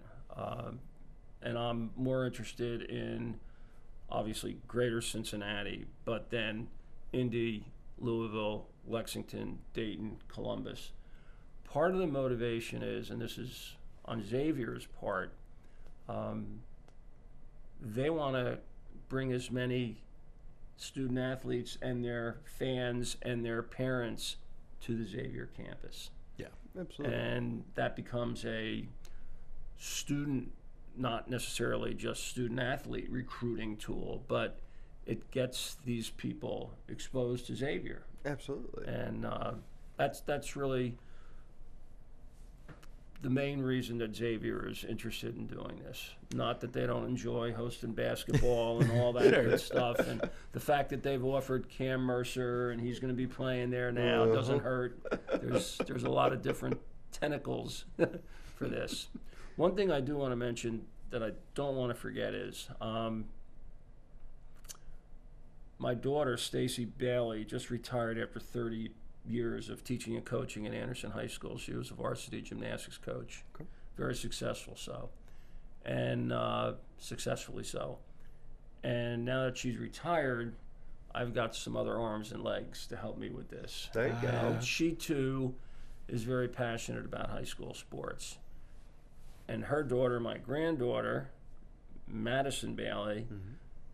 Speaker 3: And I'm more interested in, obviously, greater Cincinnati, but then Indy, Louisville, Lexington, Dayton, Columbus. Part of the motivation is, and this is on Xavier's part, they want to bring as many student athletes and their fans and their parents to the Xavier campus.
Speaker 1: Yeah,
Speaker 2: absolutely.
Speaker 3: And that becomes a student, not necessarily just student athlete recruiting tool, but it gets these people exposed to Xavier.
Speaker 2: Absolutely.
Speaker 3: And that's really the main reason that Xavier is interested in doing this. Not that they don't enjoy hosting basketball and all that good stuff, and the fact that they've offered Cam Mercer and he's going to be playing there now doesn't hurt. There's a lot of different tentacles for this. One thing I do want to mention that I don't want to forget is my daughter Stacy Bailey just retired after 30 years of teaching and coaching at Anderson High School. She was a varsity gymnastics coach, very successful, and successfully so. And now that she's retired, I've got some other arms and legs to help me with this.
Speaker 2: There you go.
Speaker 3: She too is very passionate about high school sports, and her daughter, my granddaughter, Madison Bailey,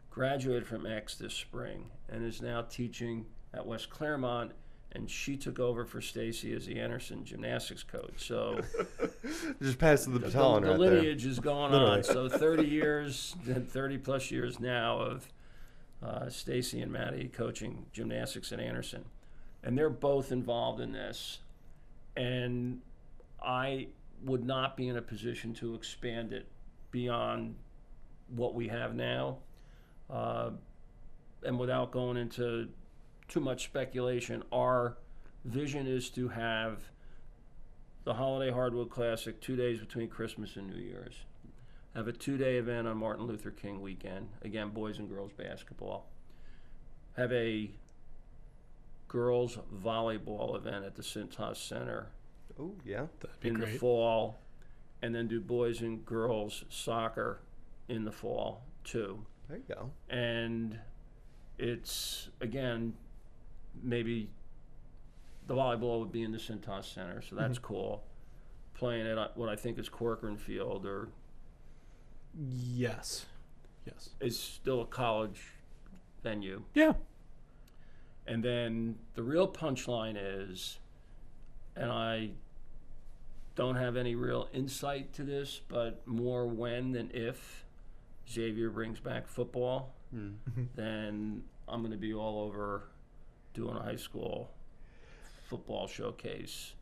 Speaker 3: graduated from X this spring and is now teaching at West Claremont. And she took over for Stacy as the Anderson gymnastics coach. So
Speaker 2: just passing the baton
Speaker 3: the
Speaker 2: right
Speaker 3: lineage is going
Speaker 1: Literally.
Speaker 3: on. So 30 years, 30 plus years now of Stacy and Maddie coaching gymnastics at Anderson. And they're both involved in this. And I would not be in a position to expand it beyond what we have now. And without going into too much speculation, our vision is to have the Holiday Hardwood Classic 2 days between Christmas and New Year's. Have a 2-day event on Martin Luther King weekend. Again, boys and girls basketball. Have a girls volleyball event at the Cintas Center
Speaker 2: Oh, yeah.
Speaker 1: that'd be
Speaker 3: in
Speaker 1: great.
Speaker 3: the fall. And then do boys and girls soccer in the fall too.
Speaker 2: There you go.
Speaker 3: And it's, again, maybe the volleyball would be in the Cintas Center, so that's cool. Playing at what I think is Corcoran Field, or
Speaker 1: Yes.
Speaker 3: is still a college venue.
Speaker 1: Yeah.
Speaker 3: And then the real punchline is, and I don't have any real insight to this, but more when than if Xavier brings back football, then I'm going to be all over doing a high school football showcase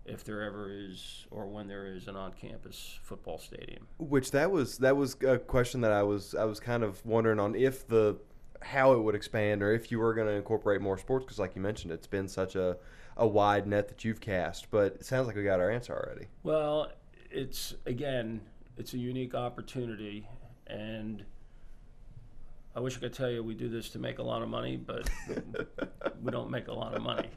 Speaker 3: if there ever is, or when there is, an on-campus football stadium.
Speaker 2: Which that was a question that I was kind of wondering on, if how it would expand, or if you were going to incorporate more sports, because like you mentioned, it's been such a wide net that you've cast. But it sounds like we got our answer already.
Speaker 3: Well, it's a unique opportunity, and I wish I could tell you we do this to make a lot of money, but we don't make a lot of money.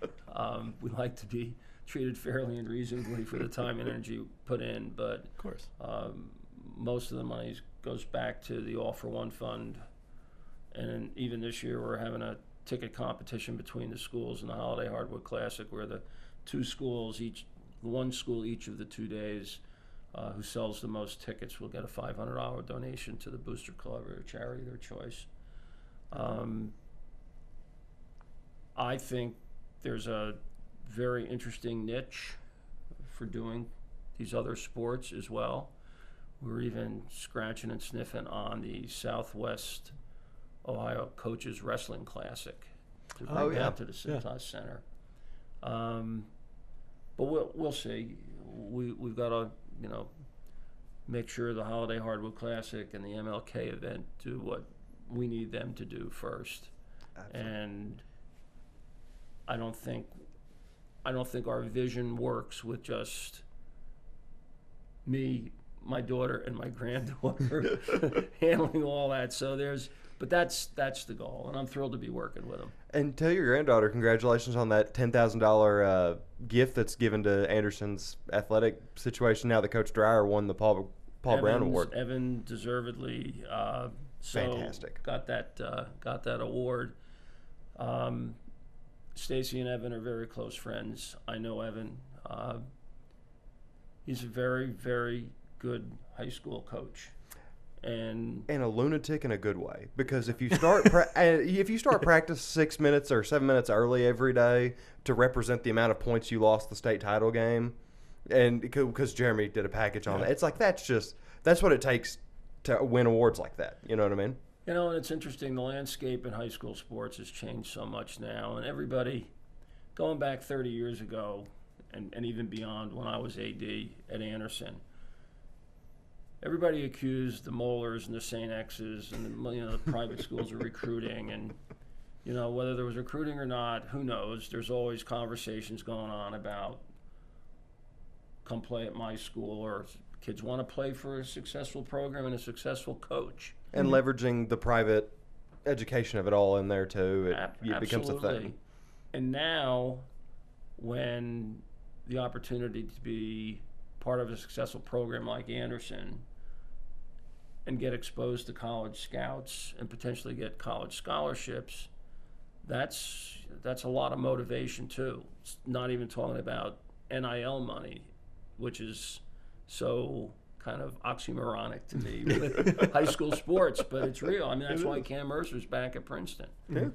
Speaker 3: We like to be treated fairly and reasonably for the time and energy put in, but
Speaker 1: Of course.
Speaker 3: most of the money goes back to the All for One Fund. And even this year, we're having a ticket competition between the schools in the Holiday Hardwood Classic, where the one school each of the 2 days who sells the most tickets will get a $500 donation to the Booster Club or a charity of their choice. I think there's a very interesting niche for doing these other sports as well. We're even scratching and sniffing on the Southwest Ohio Coaches Wrestling Classic to bring that to the Cintas Center. But we'll see. We've got to make sure the Holiday Hardwood Classic and the MLK event do what we need them to do first. Absolutely. And I don't think our vision works with just me, my daughter, and my granddaughter handling all that. So but that's the goal, and I'm thrilled to be working with them.
Speaker 2: And tell your granddaughter congratulations on that $10,000 gift that's given to Anderson's athletic situation now that Coach Dreyer won the Paul Brown Award.
Speaker 3: Evan deservedly
Speaker 2: Fantastic.
Speaker 3: Got that award. Stacy and Evan are very close friends. I know Evan. He's a very, very good high school coach. And
Speaker 2: a lunatic in a good way, because if you start practice 6 minutes or 7 minutes early every day to represent the amount of points you lost the state title game, and because Jeremy did a package on that, it's like that's what it takes to win awards like that. You know what I mean?
Speaker 3: You know, and it's interesting. The landscape in high school sports has changed so much now, and everybody, going back 30 years ago, and even beyond when I was AD at Anderson, everybody accused the Mollers and the St. X's and the private schools of recruiting, and whether there was recruiting or not, who knows? There's always conversations going on about come play at my school, or kids want to play for a successful program and a successful coach,
Speaker 2: and leveraging the private education of it all in there too. It becomes a thing.
Speaker 3: And now, when the opportunity to be part of a successful program like Anderson and get exposed to college scouts and potentially get college scholarships, that's a lot of motivation too. It's not even talking about NIL money, which is so kind of oxymoronic to me with high school sports, but it's real. I mean, that's why Cam Mercer's back at Princeton.
Speaker 2: Yeah.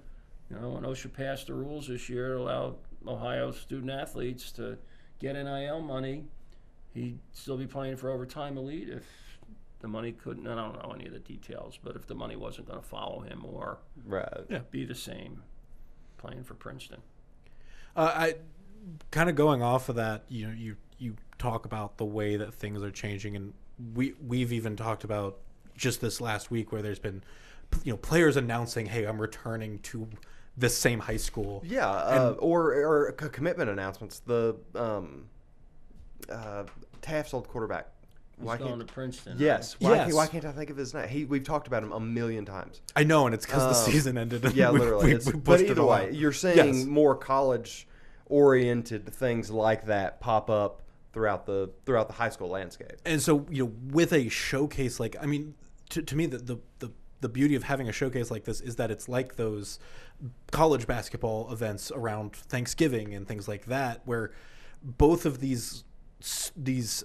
Speaker 3: When OSHA passed the rules this year to allow Ohio student athletes to get NIL money, he'd still be playing for Overtime Elite if the money couldn't. I don't know any of the details, but if the money wasn't going to follow him or be the same playing for Princeton.
Speaker 1: I kind of going off of that, you talk about the way that things are changing, and we've even talked about just this last week where there's been players announcing, hey, I'm returning to this same high school.
Speaker 2: Or commitment announcements. The Taft's old quarterback.
Speaker 3: He's going to Princeton.
Speaker 2: Yes.
Speaker 3: Right?
Speaker 2: Why can't I think of his name? We've talked about him a million times.
Speaker 1: I know, and it's because the season ended.
Speaker 2: Yeah, literally. But either way, you're seeing more college-oriented things like that pop up throughout the high school landscape.
Speaker 1: And so, with a showcase like, I mean, to me, the beauty of having a showcase like this is that it's like those college basketball events around Thanksgiving and things like that, where both of these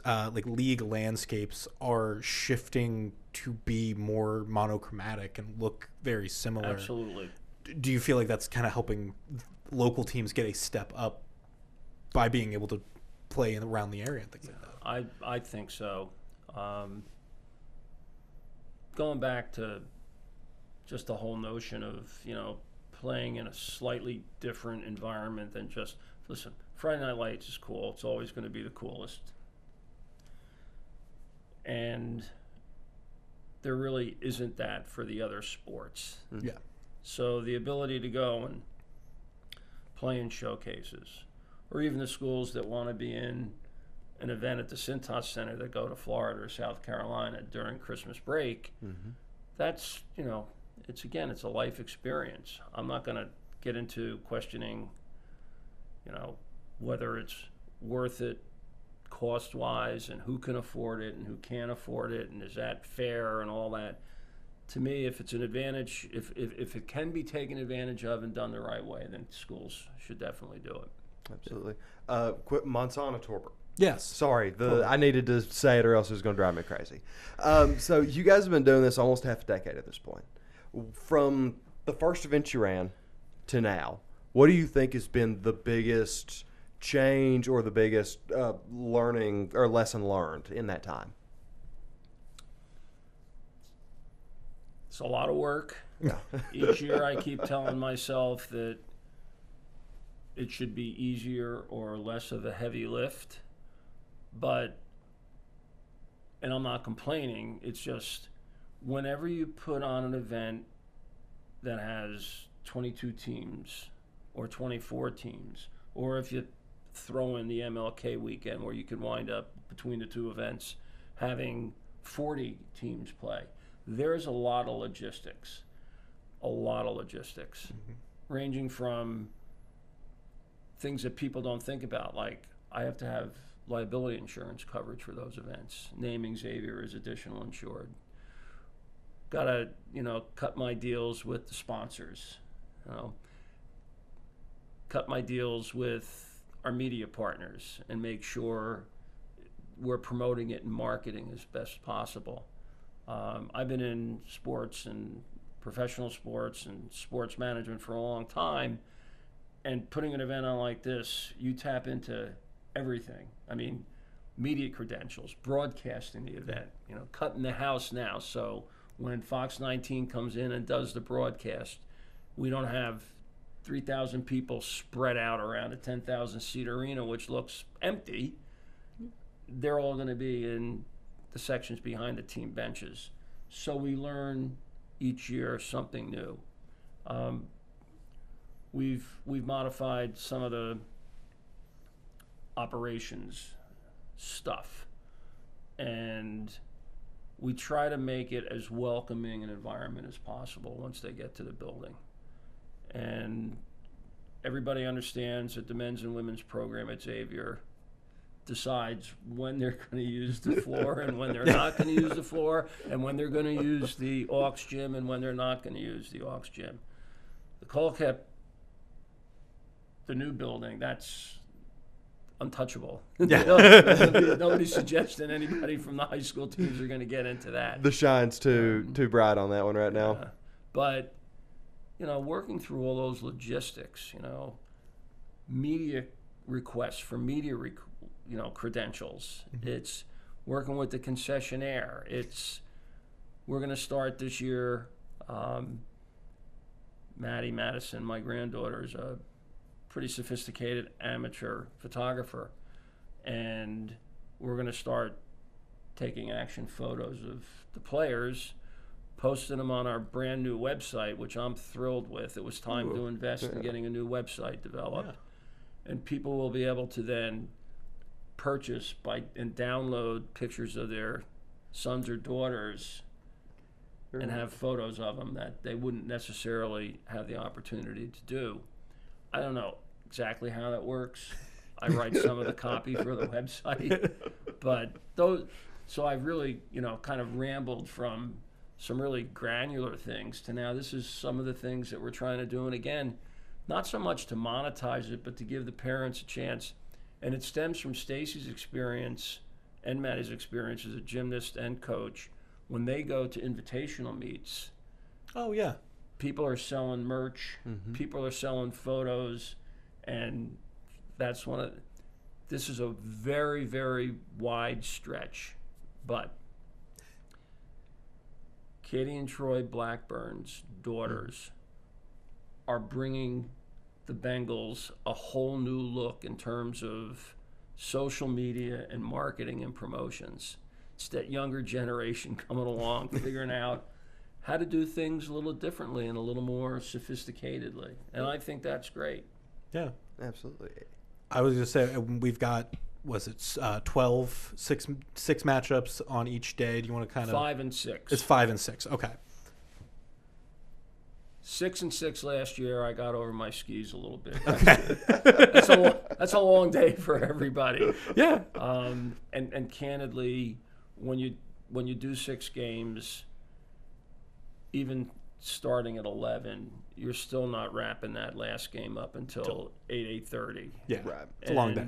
Speaker 1: like league landscapes are shifting to be more monochromatic and look very similar.
Speaker 3: Absolutely.
Speaker 1: Do you feel like that's kind of helping local teams get a step up by being able to play around the area and things like that?
Speaker 3: I think so. Going back to just the whole notion of playing in a slightly different environment than just, listen, Friday Night Lights is cool. It's always going to be the coolest. And there really isn't that for the other sports.
Speaker 1: Yeah.
Speaker 3: So the ability to go and play in showcases, or even the schools that want to be in an event at the Cintas Center that go to Florida or South Carolina during Christmas break, that's, it's a life experience. I'm not going to get into questioning, whether it's worth it cost-wise and who can afford it and who can't afford it and is that fair and all that. To me, if it's an advantage, if it can be taken advantage of and done the right way, then schools should definitely do it.
Speaker 2: Absolutely. Monsanto Torbert.
Speaker 1: Yes.
Speaker 2: Sorry, I needed to say it or else it was going to drive me crazy. So you guys have been doing this almost half a decade at this point. From the first event you ran to now, what do you think has been the biggest change or the biggest learning or lesson learned in that time?
Speaker 3: It's a lot of work.
Speaker 2: Yeah.
Speaker 3: Each year I keep telling myself that it should be easier or less of a heavy lift. But, and I'm not complaining, it's just whenever you put on an event that has 22 teams or 24 teams, or if you throw in the MLK weekend where you could wind up between the two events having 40 teams play, there's a lot of logistics, ranging from things that people don't think about, like I have to have liability insurance coverage for those events, naming Xavier as additional insured. Got to, cut my deals with the sponsors, cut my deals with our media partners and make sure we're promoting it and marketing as best possible. I've been in sports and professional sports and sports management for a long time, and putting an event on like this, you tap into everything. I mean, media credentials, broadcasting the event, cutting the house now. So when Fox 19 comes in and does the broadcast, we don't have 3,000 people spread out around a 10,000 seat arena, which looks empty. They're all going to be in the sections behind the team benches. So we learn each year something new. We've modified some of the operations stuff, and we try to make it as welcoming an environment as possible once they get to the building. And everybody understands that the men's and women's program at Xavier decides when they're going to use the floor and when they're not going to use the floor, and when they're going to use the aux gym and when they're not going to use the aux gym. The Colquitt, the new building, that's untouchable.
Speaker 1: Yeah.
Speaker 3: Nobody's suggesting anybody from the high school teams are going to get into that.
Speaker 2: The shine's too bright on that one right now.
Speaker 3: But, working through all those logistics, media requests for media credentials. Mm-hmm. It's working with the concessionaire. We're going to start this year. Maddie Madison, my granddaughter, is a pretty sophisticated amateur photographer, and we're going to start taking action photos of the players, posting them on our brand new website, which I'm thrilled with. It was time to invest in getting a new website developed. Yeah. And people will be able to then purchase and download pictures of their sons or daughters and have photos of them that they wouldn't necessarily have the opportunity to do. I don't know exactly how that works. I write some of the copy for the website, but so I've really, kind of rambled from some really granular things to now this is some of the things that we're trying to do. And again, not so much to monetize it, but to give the parents a chance. And it stems from Stacy's experience and Maddie's experience as a gymnast and coach. When they go to invitational meets, people are selling merch, people are selling photos, and that's this is a very, very wide stretch. But Katie and Troy Blackburn's daughters are bringing the Bengals a whole new look in terms of social media and marketing and promotions. It's that younger generation coming along, figuring out how to do things a little differently and a little more sophisticatedly. And I think that's great.
Speaker 1: Yeah.
Speaker 2: Absolutely.
Speaker 1: I was going to say, we've got, 12, six matchups on each day. Do you want to kind of...
Speaker 3: 5 and 6.
Speaker 1: It's 5 and 6. Okay.
Speaker 3: 6 and 6 last year. I got over my skis a little bit.
Speaker 1: Okay.
Speaker 3: That's a long day for everybody.
Speaker 1: Yeah.
Speaker 3: And candidly, when you do 6 games, even starting at 11, you're still not wrapping that last game up until 8:30.
Speaker 1: Yeah.
Speaker 2: Right.
Speaker 1: It's a long day.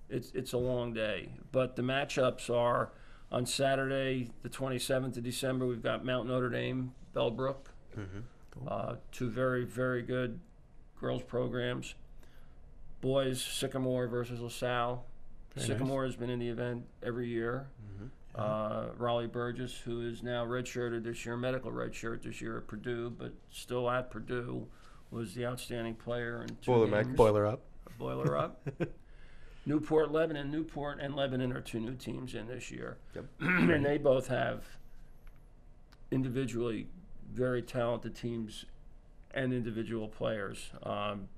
Speaker 3: It's a long day. But the matchups are on Saturday, the 27th of December. We've got Mount Notre Dame, Bellbrook. Mm-hmm. Cool. 2 very, very good girls programs. Boys, Sycamore versus LaSalle. Very Sycamore has been in the event every year. Mm-hmm. Raleigh Burgess, who is now redshirted this year, medical redshirt this year at Purdue, but still at Purdue, was the outstanding player in 2 games.
Speaker 1: Boiler up.
Speaker 3: Boiler up. Newport, Lebanon. Newport and Lebanon are 2 new teams in this year.
Speaker 2: Yep.
Speaker 3: And they both have individually very talented teams and individual players. And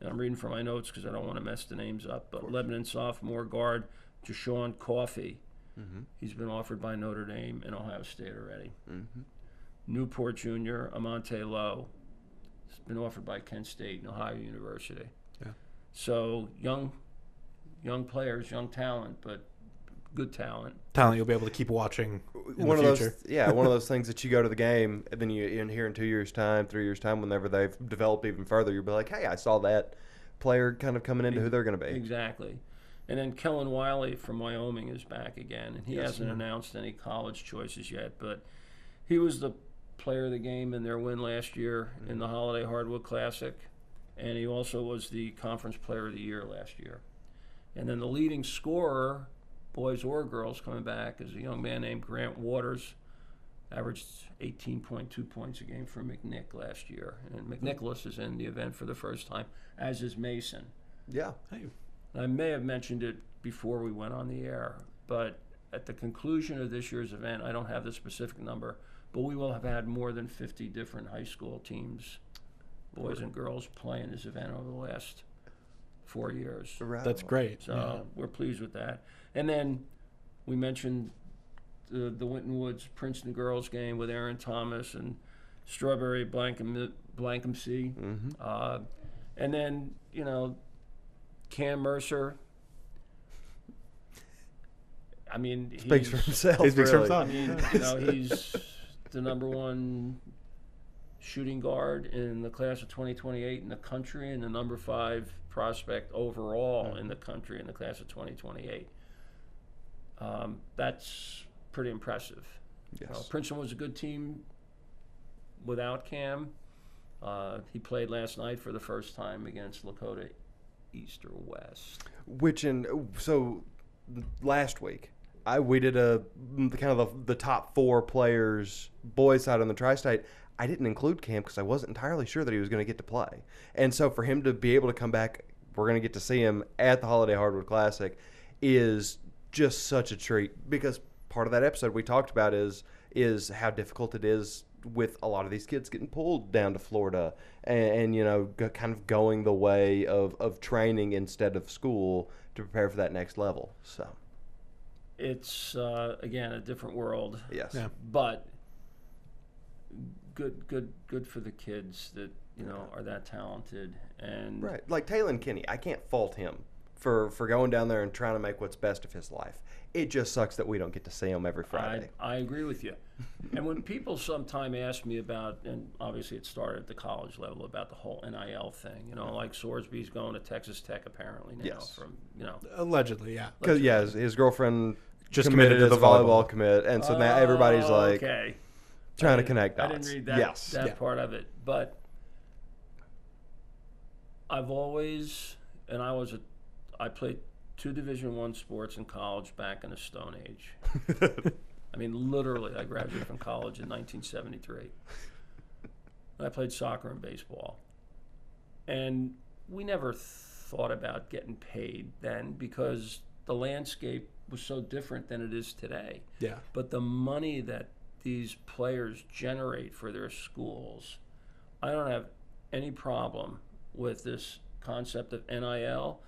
Speaker 3: I'm reading from my notes because I don't want to mess the names up. But Lebanon sophomore guard Jashawn Coffey. Mm-hmm. He's been offered by Notre Dame and Ohio State already. Mm-hmm. Newport junior Amante Lowe. He's been offered by Kent State and Ohio University. Yeah. So young players, young talent, but good talent.
Speaker 1: Talent you'll be able to keep watching in
Speaker 2: one
Speaker 1: the
Speaker 2: of
Speaker 1: future.
Speaker 2: Those, one of those things that you go to the game, and then you in here in 2 years' time, 3 years' time, whenever they've developed even further, you'll be like, hey, I saw that player kind of coming into who they're going to be.
Speaker 3: Exactly. And then Kellen Wiley from Wyoming is back again, and he hasn't announced any college choices yet, but He was the player of the game in their win last year in the Holiday Hardwood Classic, and he also was the Conference Player of the Year last year. And then the leading scorer, boys or girls, coming back is a young man named Grant Waters, averaged 18.2 points a game for McNick last year. And McNicholas is in the event for the first time, as is Mason.
Speaker 2: Yeah.
Speaker 1: Hey,
Speaker 3: I may have mentioned it before we went on the air, but at the conclusion of this year's event, I don't have the specific number, but we will have had more than 50 different high school teams, boys and girls, play in this event over the last 4 years.
Speaker 2: Right.
Speaker 1: that's great.
Speaker 3: So we're pleased with that. And then we mentioned the Winton Woods Princeton girls game with Aaron Thomas and Strawberry Blankensee.
Speaker 2: Mm-hmm.
Speaker 3: And then, Cam Mercer. I mean,
Speaker 2: Speaks for himself.
Speaker 1: He speaks for
Speaker 2: really.
Speaker 1: himself.
Speaker 3: I mean, he's the number one shooting guard in the class of 2028 in the country and the number 5 prospect overall in the country in the class of 2028. That's pretty impressive.
Speaker 2: Yes.
Speaker 3: Princeton was a good team without Cam. He played last night for the first time against Lakota East or West.
Speaker 2: So last week, we did a kind of the top 4 players, boys side on the tri-state. I didn't include Cam because I wasn't entirely sure that he was going to get to play. And so for him to be able to come back, we're going to get to see him at the Holiday Hardwood Classic, is just such a treat, because part of that episode we talked about is how difficult it is with a lot of these kids getting pulled down to Florida and kind of going the way of training instead of school to prepare for that next level. So
Speaker 3: It's, again, a different world.
Speaker 2: yes.
Speaker 1: Yeah.
Speaker 3: But good for the kids that are that talented. And
Speaker 2: Right. Like Taylon Kinney, I can't fault him for going down there and trying to make what's best of his life. It just sucks that we don't get to see him every Friday.
Speaker 3: I agree with you. And when people sometime ask me about, and obviously it started at the college level, about the whole NIL thing, like Sorsby's going to Texas Tech apparently now.
Speaker 2: Yes.
Speaker 3: From
Speaker 1: Allegedly, yeah.
Speaker 2: Because his girlfriend
Speaker 1: Just
Speaker 2: committed
Speaker 1: committed to
Speaker 2: as
Speaker 1: the
Speaker 2: a volleyball
Speaker 1: volleyball.
Speaker 2: commit, and so now everybody's like
Speaker 3: okay.
Speaker 2: trying to connect
Speaker 3: I
Speaker 2: dots.
Speaker 3: didn't read that,
Speaker 2: Yes.
Speaker 3: that
Speaker 1: Yeah.
Speaker 3: part of it. But I've always, and I played 2 Division I sports in college back in the Stone Age. I mean, literally, I graduated from college in 1973. I played soccer and baseball. And we never thought about getting paid then because the landscape was so different than it is today.
Speaker 1: Yeah.
Speaker 3: But the money that these players generate for their schools, I don't have any problem with this concept of NIL.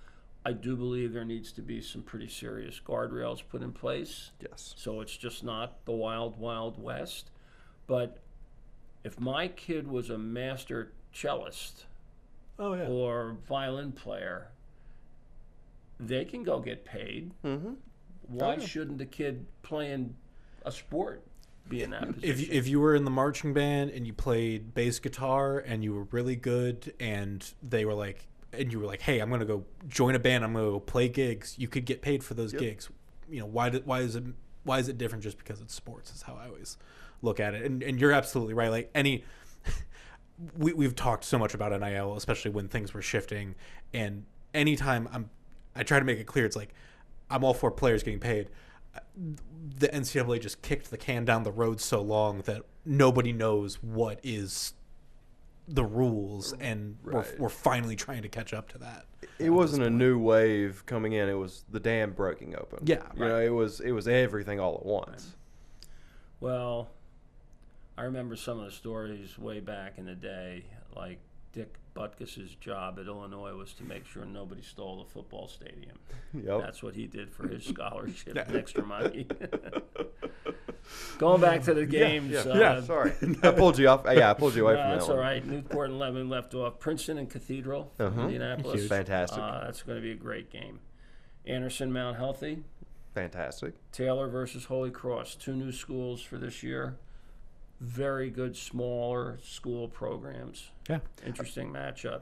Speaker 3: I do believe there needs to be some pretty serious guardrails put in place.
Speaker 2: Yes.
Speaker 3: So it's just not the wild, wild west. But if my kid was a master cellist
Speaker 1: Oh yeah.
Speaker 3: or violin player, they can go get paid.
Speaker 2: Mm-hmm.
Speaker 3: Why
Speaker 1: Oh, yeah.
Speaker 3: shouldn't a kid playing a sport be in that position?
Speaker 1: If you were in the marching band and you played bass guitar and you were really good and you were like, hey, I'm gonna go join a band, I'm gonna go play gigs, you could get paid for those gigs. Why is it different just because it's sports? Is how I always look at it. And you're absolutely right. Like we've talked so much about NIL, especially when things were shifting, and anytime I try to make it clear, it's like I'm all for players getting paid. The NCAA just kicked the can down the road so long that nobody knows what is the rules, and
Speaker 2: Right.
Speaker 1: we're finally trying to catch up to that.
Speaker 2: It wasn't a new wave coming in; it was the dam breaking open.
Speaker 1: Yeah,
Speaker 2: it was everything all at once.
Speaker 3: Well, I remember some of the stories way back in the day, like Dick Butkus's job at Illinois was to make sure nobody stole the football stadium.
Speaker 2: Yep.
Speaker 3: That's what he did for his scholarship and extra money. Going back to the games.
Speaker 2: Sorry, I pulled you off. Yeah, I pulled you away from that
Speaker 3: That's
Speaker 2: one.
Speaker 3: all right. Newport and Lemmon left off. Princeton and Cathedral, Indianapolis.
Speaker 2: Huge. Fantastic.
Speaker 3: That's going to be a great game. Anderson, Mount Healthy.
Speaker 2: Fantastic.
Speaker 3: Taylor versus Holy Cross. 2 new schools for this year. Very good smaller school programs.
Speaker 1: Yeah.
Speaker 3: Interesting matchup.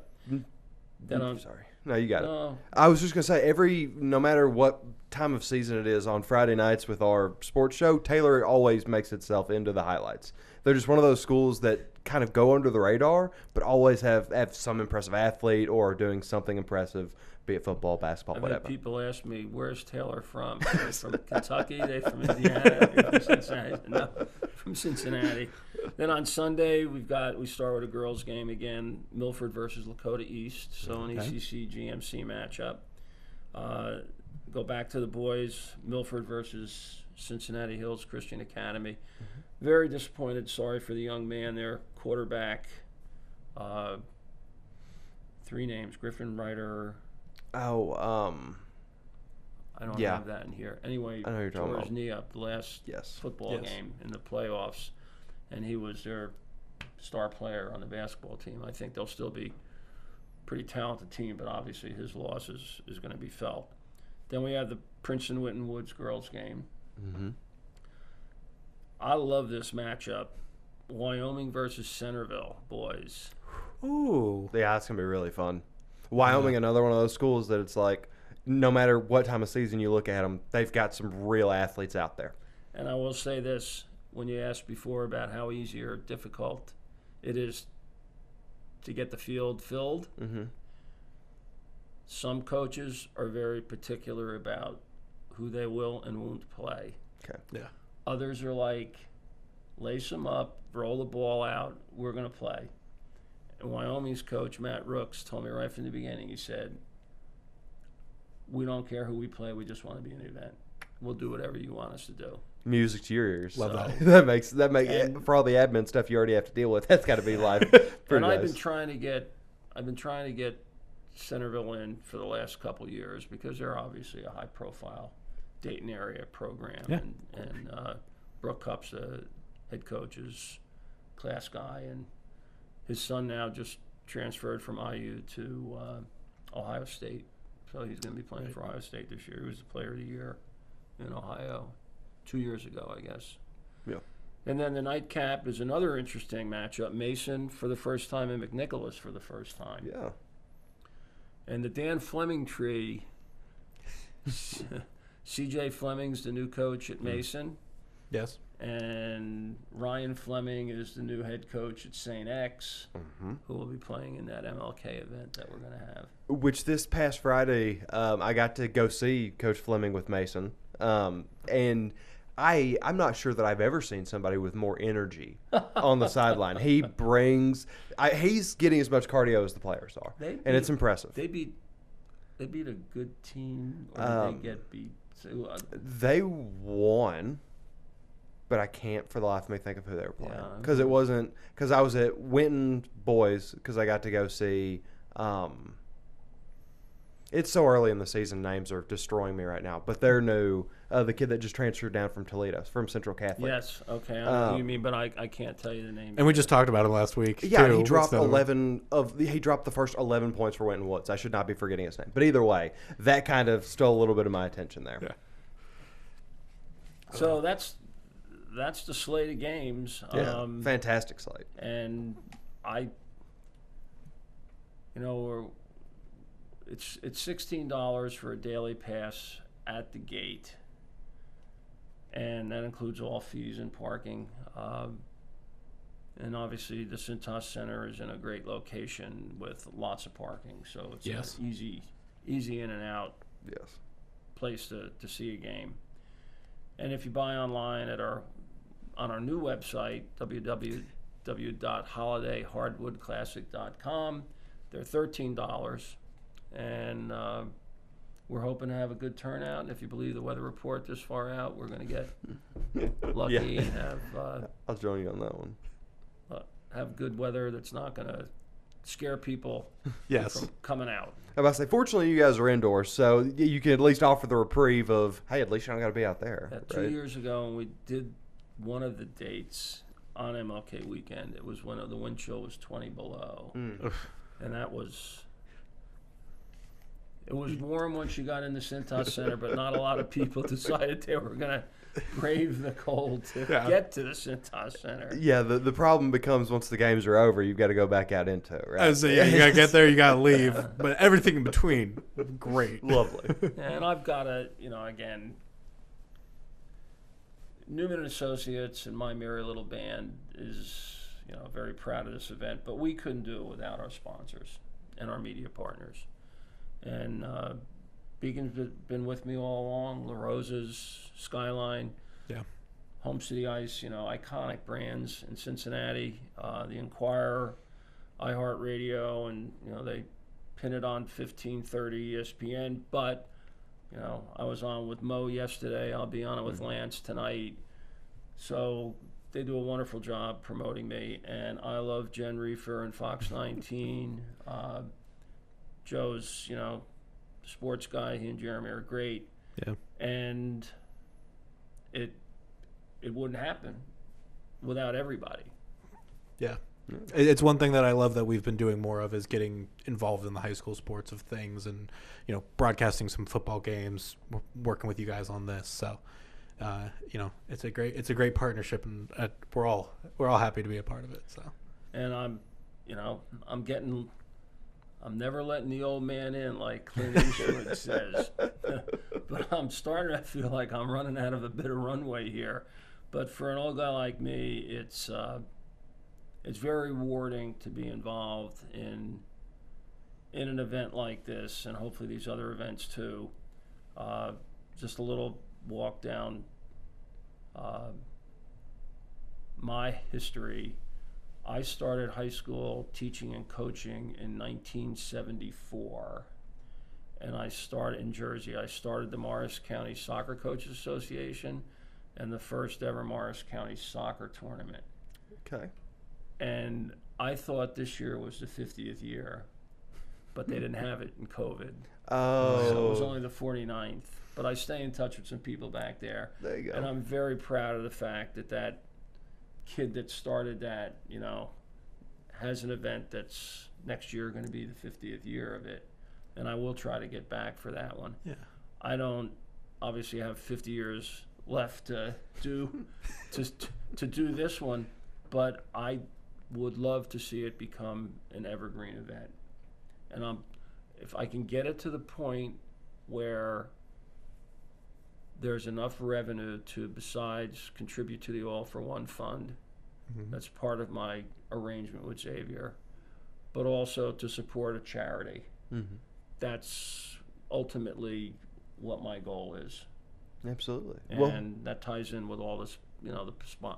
Speaker 3: Then on
Speaker 2: Sorry. No, you got it.
Speaker 3: no,
Speaker 2: I was just going to say, no matter what time of season it is on Friday nights with our sports show, Taylor always makes itself into the highlights. They're just one of those schools that kind of go under the radar, but always have some impressive athlete or doing something impressive, be it football, basketball,
Speaker 3: I've
Speaker 2: whatever.
Speaker 3: had people ask me, "Where's Taylor from? They from Kentucky? They from Indiana? They from Cincinnati?" No, from Cincinnati. Then on Sunday we start with a girls' game again, Milford versus Lakota East, so an ECC GMC matchup. Go back to the boys, Milford versus Cincinnati Hills Christian Academy. Very disappointed. Sorry for the young man there, quarterback. 3 names: Griffin Ryder.
Speaker 2: Oh,
Speaker 3: I don't
Speaker 2: Yeah.
Speaker 3: have that in here. Anyway,
Speaker 2: I know you're talking
Speaker 3: tore his
Speaker 2: about.
Speaker 3: knee up the last football
Speaker 1: Yes.
Speaker 3: game in the playoffs, and he was their star player on the basketball team. I think they'll still be a pretty talented team, but obviously his loss is going to be felt. Then we have the Princeton Winton Woods girls game.
Speaker 2: Mm-hmm.
Speaker 3: I love this matchup. Wyoming versus Centerville boys.
Speaker 1: Ooh.
Speaker 2: Yeah, it's going to be really fun. Wyoming, another one of those schools that it's like, no matter what time of season you look at them, they've got some real athletes out there.
Speaker 3: And I will say this, when you asked before about how easy or difficult it is to get the field filled,
Speaker 2: Mm-hmm.
Speaker 3: some coaches are very particular about who they will and won't play.
Speaker 2: Okay.
Speaker 1: Yeah.
Speaker 3: Others are like, lace them up, roll the ball out, we're going to play. And Wyoming's coach, Matt Rooks, told me right from the beginning, he said, we don't care who we play, we just want to be an event. We'll do whatever you want us to do.
Speaker 2: Music to your ears.
Speaker 1: Love that.
Speaker 2: that makes
Speaker 3: And-
Speaker 2: for all the admin stuff you already have to deal with. That's got to be live.
Speaker 3: And I've been trying to get Centerville in for the last couple of years because they're obviously a high-profile Dayton area program.
Speaker 1: Yeah.
Speaker 3: And Brooke Cup's the head coach's class guy, and his son now just transferred from IU to Ohio State, so he's going to be playing for Ohio State this year. He was the Player of the Year in Ohio 2 years ago, I guess.
Speaker 2: Yeah.
Speaker 3: And then the nightcap is another interesting matchup. Mason for the first time and McNicholas for the first time.
Speaker 2: Yeah.
Speaker 3: And the Dan Fleming tree, C.J. Fleming's the new coach at Mason,
Speaker 1: Yes.
Speaker 3: and Ryan Fleming is the new head coach at St. X,
Speaker 2: Mm-hmm.
Speaker 3: who will be playing in that MLK event that we're going to have.
Speaker 2: Which this past Friday, I got to go see Coach Fleming with Mason. And I'm not sure that I've ever seen somebody with more energy on the sideline. He brings he's getting as much cardio as the players are, and it's impressive.
Speaker 3: They beat a good team, or did they get beat? So,
Speaker 2: They won, but I can't for the life of me think of who they were playing.
Speaker 3: Yeah.
Speaker 2: Because I was at Winton Boys because I got to go see. It's so early in the season, names are destroying me right now. But they're new. The kid that just transferred down from Toledo, from Central Catholic.
Speaker 3: yes, okay, I know who you mean, but I can't tell you the name.
Speaker 1: And we just talked about him last week.
Speaker 2: Yeah,
Speaker 1: too.
Speaker 2: he dropped
Speaker 1: What's the-
Speaker 2: 11 he dropped the first 11 points for Winton Woods. I should not be forgetting his name. But either way, that kind of stole a little bit of my attention there.
Speaker 1: Yeah.
Speaker 3: So that's the slate of games.
Speaker 2: Yeah, fantastic slate.
Speaker 3: And it's $16 for a daily pass at the gate, and that includes all fees and parking. And obviously, the Cintas Center is in a great location with lots of parking, so it's
Speaker 1: Yes.
Speaker 3: an easy in and out
Speaker 2: Yes.
Speaker 3: place to see a game. And if you buy online on our new website, www.holidayhardwoodclassic.com, they're $13, and we're hoping to have a good turnout. And if you believe the weather report this far out, we're going to get lucky
Speaker 2: Yeah.
Speaker 3: and
Speaker 2: I'll join you on that one.
Speaker 3: have good weather that's not going to scare people
Speaker 1: Yes.
Speaker 3: from coming out.
Speaker 2: I was about to say, fortunately, you guys are indoors, so you can at least offer the reprieve of, hey, at least you don't got to be out there.
Speaker 3: Yeah, 2 years ago, when we did one of the dates on MLK weekend, it was when the wind chill was 20 below.
Speaker 2: Mm.
Speaker 3: And it was warm once you got in the Cintas Center, but not a lot of people decided they were going to brave the cold to get to the Cintas Center.
Speaker 2: Yeah, the problem becomes once the games are over, you've got to go back out into it, right?
Speaker 1: So yeah, you gotta get there, you gotta leave, but everything in between, great,
Speaker 2: Lovely.
Speaker 3: And I've got to, again, Neumann and Associates and my merry little band is, very proud of this event, but we couldn't do it without our sponsors and our media partners. And Beacon's been with me all along. La Rosa's, Skyline, Home City Ice, iconic brands in Cincinnati. The Inquirer, iHeartRadio, and they pin it on 1530 ESPN. But I was on with Mo yesterday. I'll be on it with Lance tonight. So they do a wonderful job promoting me, and I love Jen Reefer and Fox19. Joe's, sports guy. He and Jeremy are great.
Speaker 1: Yeah.
Speaker 3: And it wouldn't happen without everybody.
Speaker 1: Yeah. It's one thing that I love that we've been doing more of is getting involved in the high school sports of things and, broadcasting some football games, working with you guys on this. So, it's a great partnership, and we're all happy to be a part of it. So,
Speaker 3: and I'm never letting the old man in, like Clint Eastwood says. But I'm starting to feel like I'm running out of a bit of runway here. But for an old guy like me, it's very rewarding to be involved in an event like this, and hopefully these other events too. Just a little walk down my history. I started high school teaching and coaching in 1974, and I started in Jersey. I started the Morris County Soccer Coaches Association and the first ever Morris County Soccer Tournament.
Speaker 2: Okay.
Speaker 3: And I thought this year was the 50th year, but they didn't have it in COVID.
Speaker 2: Oh.
Speaker 3: So it was only the 49th. But I stay in touch with some people back there.
Speaker 2: There you go.
Speaker 3: And I'm very proud of the fact that kid that started that, has an event that's next year going to be the 50th year of it. And I will try to get back for that one.
Speaker 1: yeah.
Speaker 3: I don't obviously have 50 years left to do to do this one, but I would love to see it become an evergreen event. And if I can get it to the point where there's enough revenue to, besides contribute to the All for One fund, that's part of my arrangement with Xavier, but also to support a charity. That's ultimately what my goal is.
Speaker 2: Absolutely.
Speaker 3: And that ties in with all this, the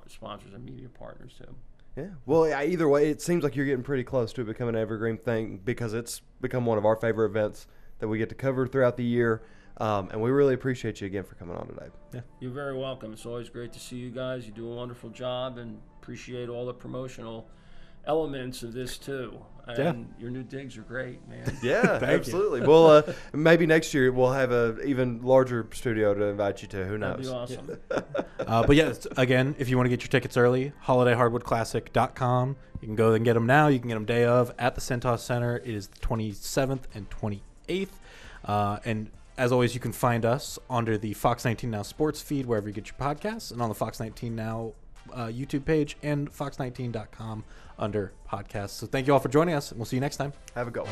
Speaker 3: sponsors and media partners too.
Speaker 2: Yeah. Well, either way, it seems like you're getting pretty close to becoming an evergreen thing, because it's become one of our favorite events that we get to cover throughout the year. And we really appreciate you again for coming on today.
Speaker 1: Yeah.
Speaker 3: You're very welcome. It's always great to see you guys. You do a wonderful job, and appreciate all the promotional elements of this too. And your new digs are great, man.
Speaker 2: Yeah, absolutely. Well, maybe next year we'll have a even larger studio to invite you to. Who knows?
Speaker 3: That'd be awesome.
Speaker 1: But yeah, again, if you want to get your tickets early, holidayhardwoodclassic.com. You can go and get them now. You can get them day of at the Cintas Center. It is the 27th and 28th. And as always, you can find us under the Fox19 Now sports feed, wherever you get your podcasts, and on the Fox19 Now YouTube page and fox19.com under podcasts. So thank you all for joining us, and we'll see you next time.
Speaker 2: Have a go.